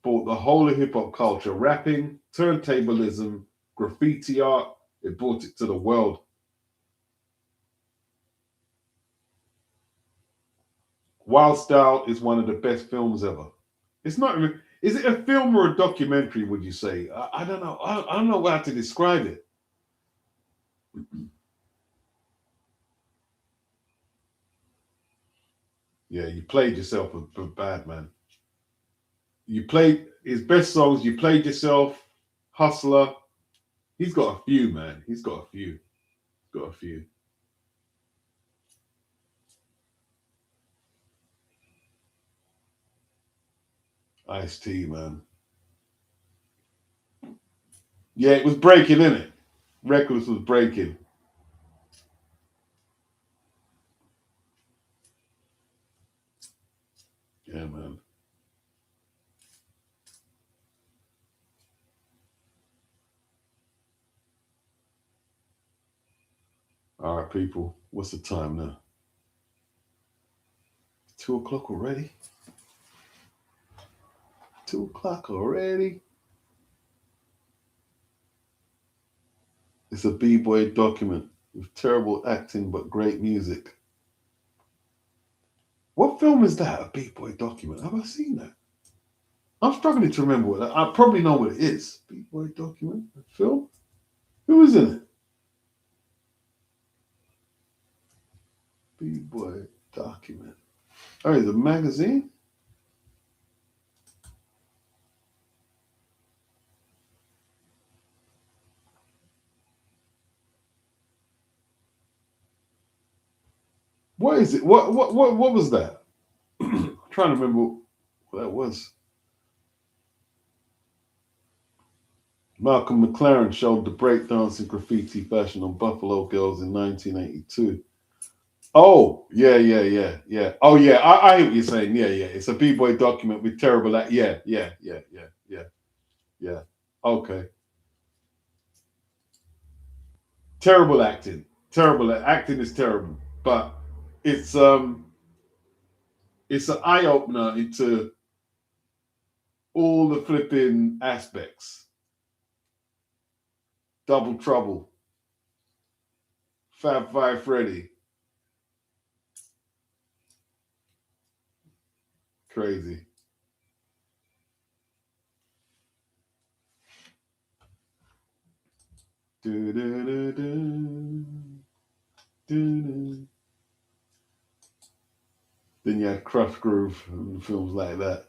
S1: brought the whole of hip hop culture, rapping, turntablism, graffiti art. It brought it to the world. Wild Style is one of the best films ever. It's not. Is it a film or a documentary? Would you say? I don't know. I don't know how to describe it. Yeah, you played yourself a bad man. You played his best songs. You played yourself. Hustler. He's got a few, man. He's got a few. Got a few. Ice T, man. Yeah, it was breaking, innit? Reckless was breaking. Yeah, man. All right, people. What's the time now? 2 o'clock already? 2 o'clock already? It's a B-boy document with terrible acting but great music. What film is that? A B-boy document? Have I seen that? I'm struggling to remember what that. I probably know what it is. B-boy document, a film. Who is in it? B-boy document. Oh, it's a magazine. What is it? What was that? I'm trying to remember what that was. Malcolm McLaren showed the breakdancing graffiti fashion on Buffalo Girls in 1982. Oh, yeah. Oh, yeah. I hear what you're saying. Yeah. It's a b-boy document with terrible act. Yeah. Okay. Terrible acting. Terrible acting is terrible, but it's um it's an eye opener into all the flipping aspects. Double Trouble, Fab Five Freddy, crazy. Do, do, do, do, do. Then you had Crush Groove and films like that.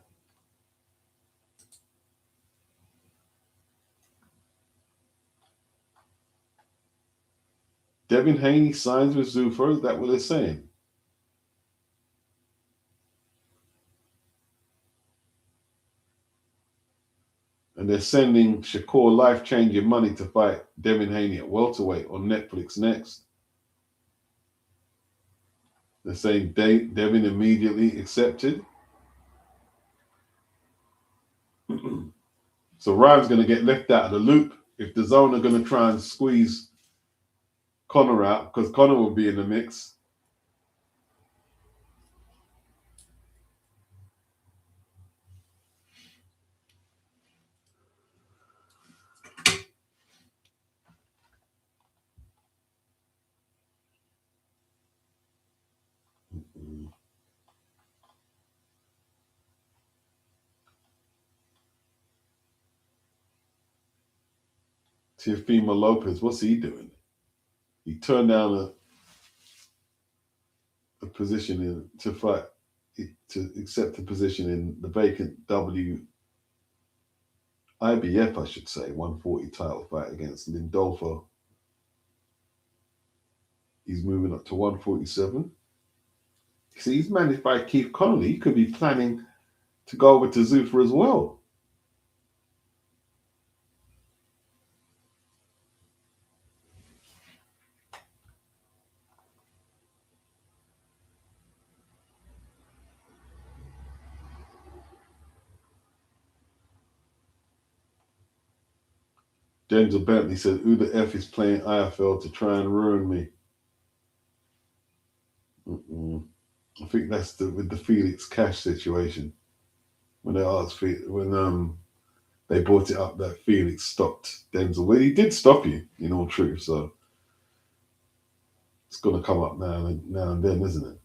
S1: Devin Haney signs with Zuffer. Is that what they're saying? And they're sending Shakur life-changing money to fight Devin Haney at welterweight on Netflix next. They're saying Devin immediately accepted. So Ryan's going to get left out of the loop if the Zone are going to try and squeeze Connor out, because Connor will be in the mix. Teofimo Lopez, what's he doing? He turned down a position to fight, to accept a position in the vacant IBF, I should say, 140 title fight against Lindolfo. He's moving up to 147. See, he's managed by Keith Connolly. He could be planning to go over to Zuffa as well. Denzel Bentley said, "Who the F is playing IFL to try and ruin me?" I think that's with the Felix Cash situation. When they asked, when they brought it up that Felix stopped Denzel. Well, he did stop you, in all truth. So it's going to come up now and then, isn't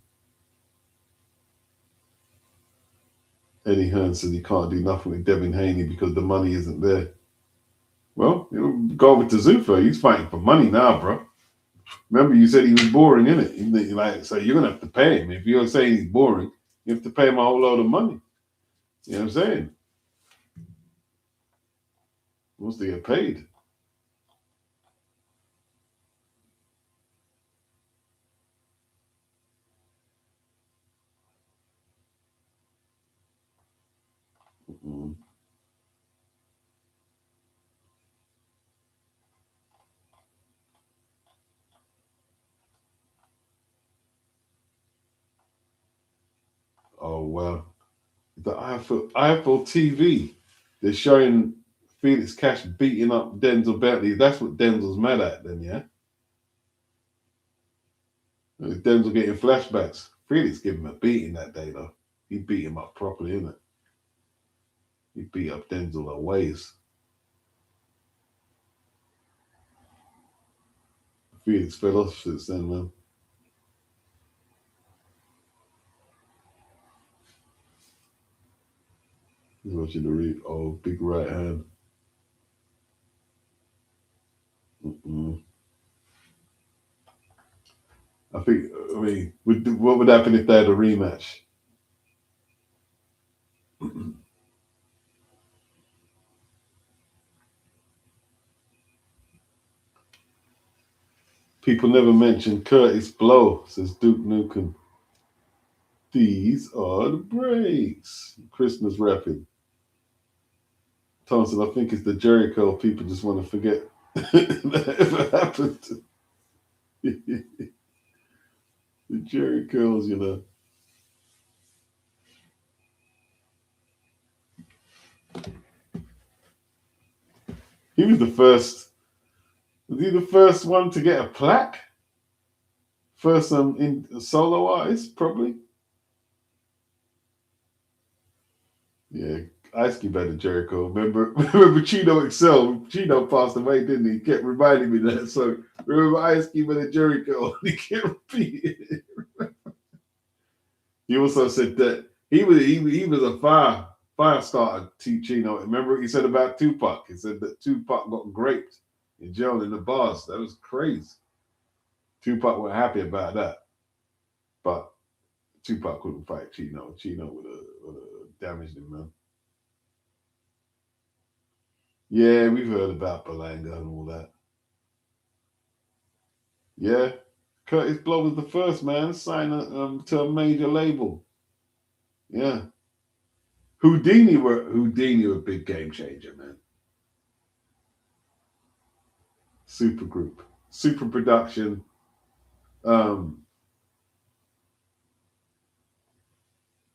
S1: it? Eddie Hearn says he can't do nothing with Devin Haney because the money isn't there. Well, go over to Zuffa. He's fighting for money now, bro. Remember, you said he was boring, innit? Like, so you're gonna have to pay him. If you're saying he's boring, you have to pay him a whole load of money. You know what I'm saying? He wants to get paid. Mm-hmm. Oh well, the IFL TV, they're showing Felix Cash beating up Denzel Bentley. That's what Denzel's mad at, then, yeah. Denzel getting flashbacks. Felix gave him a beating that day, though. He beat him up properly, innit? He beat up Denzel a ways. Felix fell off since then, man. He's watching the read. Oh, big right hand. Mm-mm. I mean, what would happen if they had a rematch? People never mention Curtis Blow, says Duke Nukem. These are the breaks. Christmas rapping. Thompson, I think it's the Jericho. People just want to forget that ever happened. The Jerichos, you know. He was the first. Was he the first one to get a plaque? First in solo artist, probably. Yeah, Ice Cube had a Jericho. Remember Chino Excel? Chino passed away, didn't he? He kept reminding me that. So remember Ice Cube had a Jericho? He kept repeating it. He also said that he was a fire starter. Chino. Remember what he said about Tupac? He said that Tupac got raped in jail in the bars. That was crazy. Tupac wasn't happy about that, but Tupac couldn't fight Chino. Chino would have damaged him, man. Yeah, we've heard about Belanga and all that. Yeah, Curtis Blow was the first man to sign to a major label. Yeah, Houdini were a big game changer, man. Super group, super production. Um,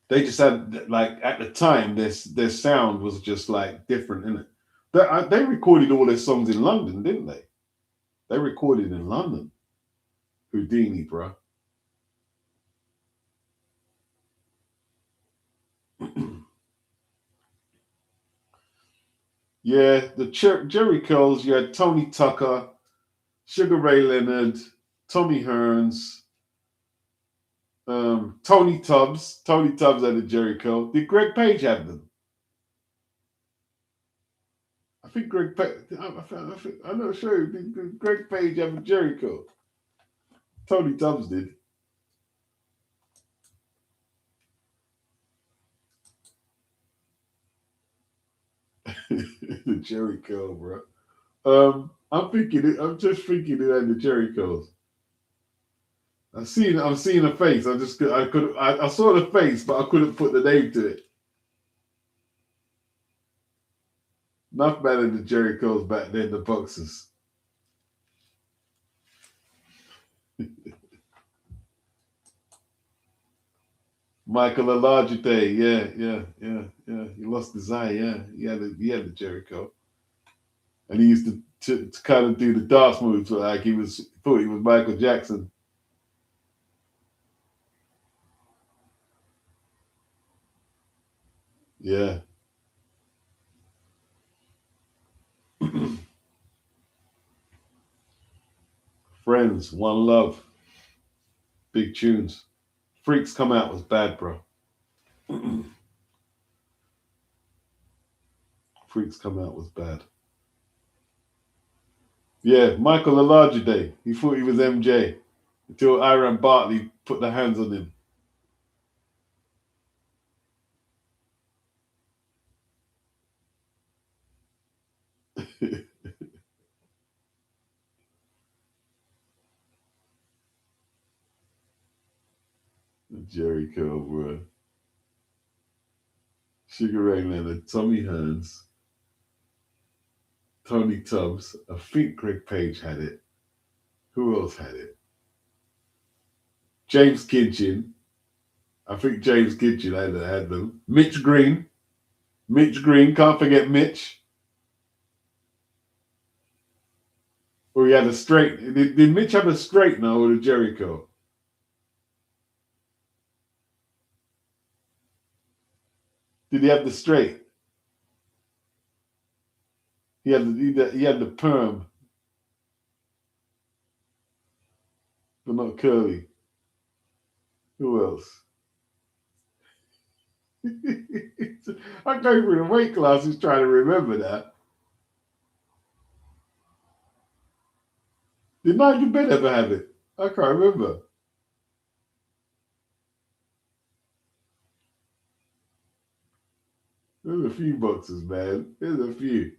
S1: they just had, like, at the time their sound was just like different, innit? They recorded all their songs in London, didn't they? They recorded in London. Houdini, bro. Yeah, the Jerry Curls. You had Tony Tucker, Sugar Ray Leonard, Tommy Hearns, Tony Tubbs. Tony Tubbs had a Jerry Curl. Did Greg Page have them? I think Greg Page. I'm not sure. Did Greg Page have a Jerry Curl? Tony Tubbs did. The Jerry Curl, bro. I'm thinking it. I'm just thinking it had the Jerry Curls. I'm seeing a face. I saw the face, but I couldn't put the name to it. Enough better than the Jerry Curls back then, the boxers. Michael Alajite, yeah. He lost his eye, yeah. He had the Jerry Curl. And he used to kind of do the dance moves like thought he was Michael Jackson. Yeah. Friends, One Love, big tunes. Freaks Come Out was bad, bro. Freaks Come Out was bad. Yeah, Michael Alajide. He thought he was MJ until Aaron Bartley put the hands on him. Jerry Curl, bro. Sugar Ray Leonard, Tommy Hearns, Tony Tubbs. I think Greg Page had it. Who else had it? James Kitchen. I think James Kitchen had them. Mitch Green. Mitch Green. Can't forget Mitch. Or he had a straight. Did Mitch have a straight now or a Jericho? Did he have the straight? He had the perm, but not curly. Who else? I go through the weight classes trying to remember that. Did Nigel Benn ever have it? I can't remember. There's a few boxes, man. There's a few.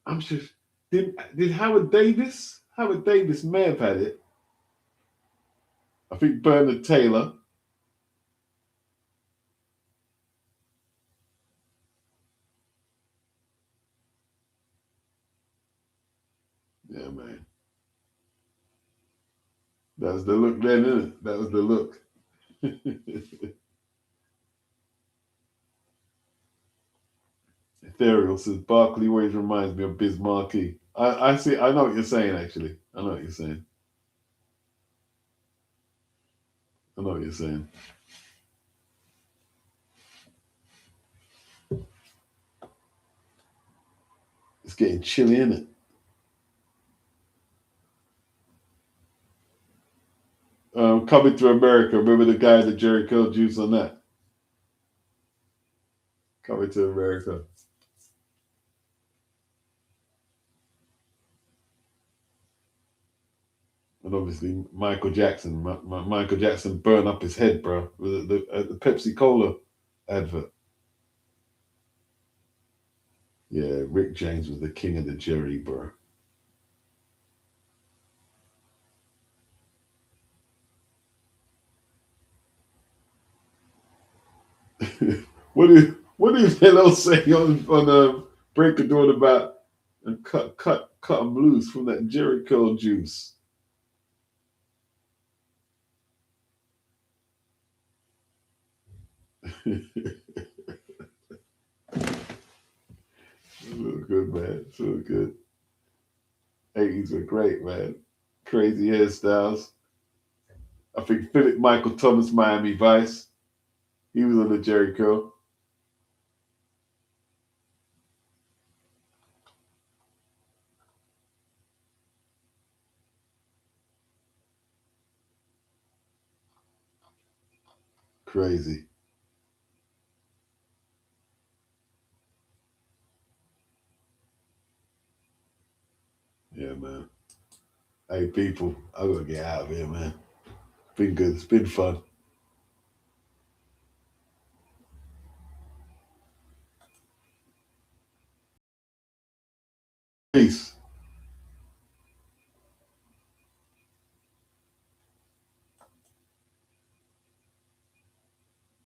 S1: I'm just did Howard Davis? Howard Davis may have had it. I think Bernard Taylor. Yeah, man. That was the look then, isn't it? That was the look. Ethereal says Barkley always reminds me of Biz Markie. I see. I know what you're saying. Actually, I know what you're saying. I know what you're saying. It's getting chilly, isn't it? Coming to America. Remember the guy that Jerry Curl juice on that? Coming to America. And obviously Michael Jackson. Michael Jackson burned up his head, bro, with the Pepsi Cola advert. Yeah, Rick James was the king of the Jerry, bro. what did Hello say on Break of Dawn about and cut them loose from that Jerry Curl juice? So good, man. So good. 80s were great, man. Crazy hairstyles. I think Philip Michael Thomas, Miami Vice. He was on the Jerry Curl. Crazy. Yeah, man. Hey, people, I'm gonna get out of here, man. Been good. It's been fun. Peace.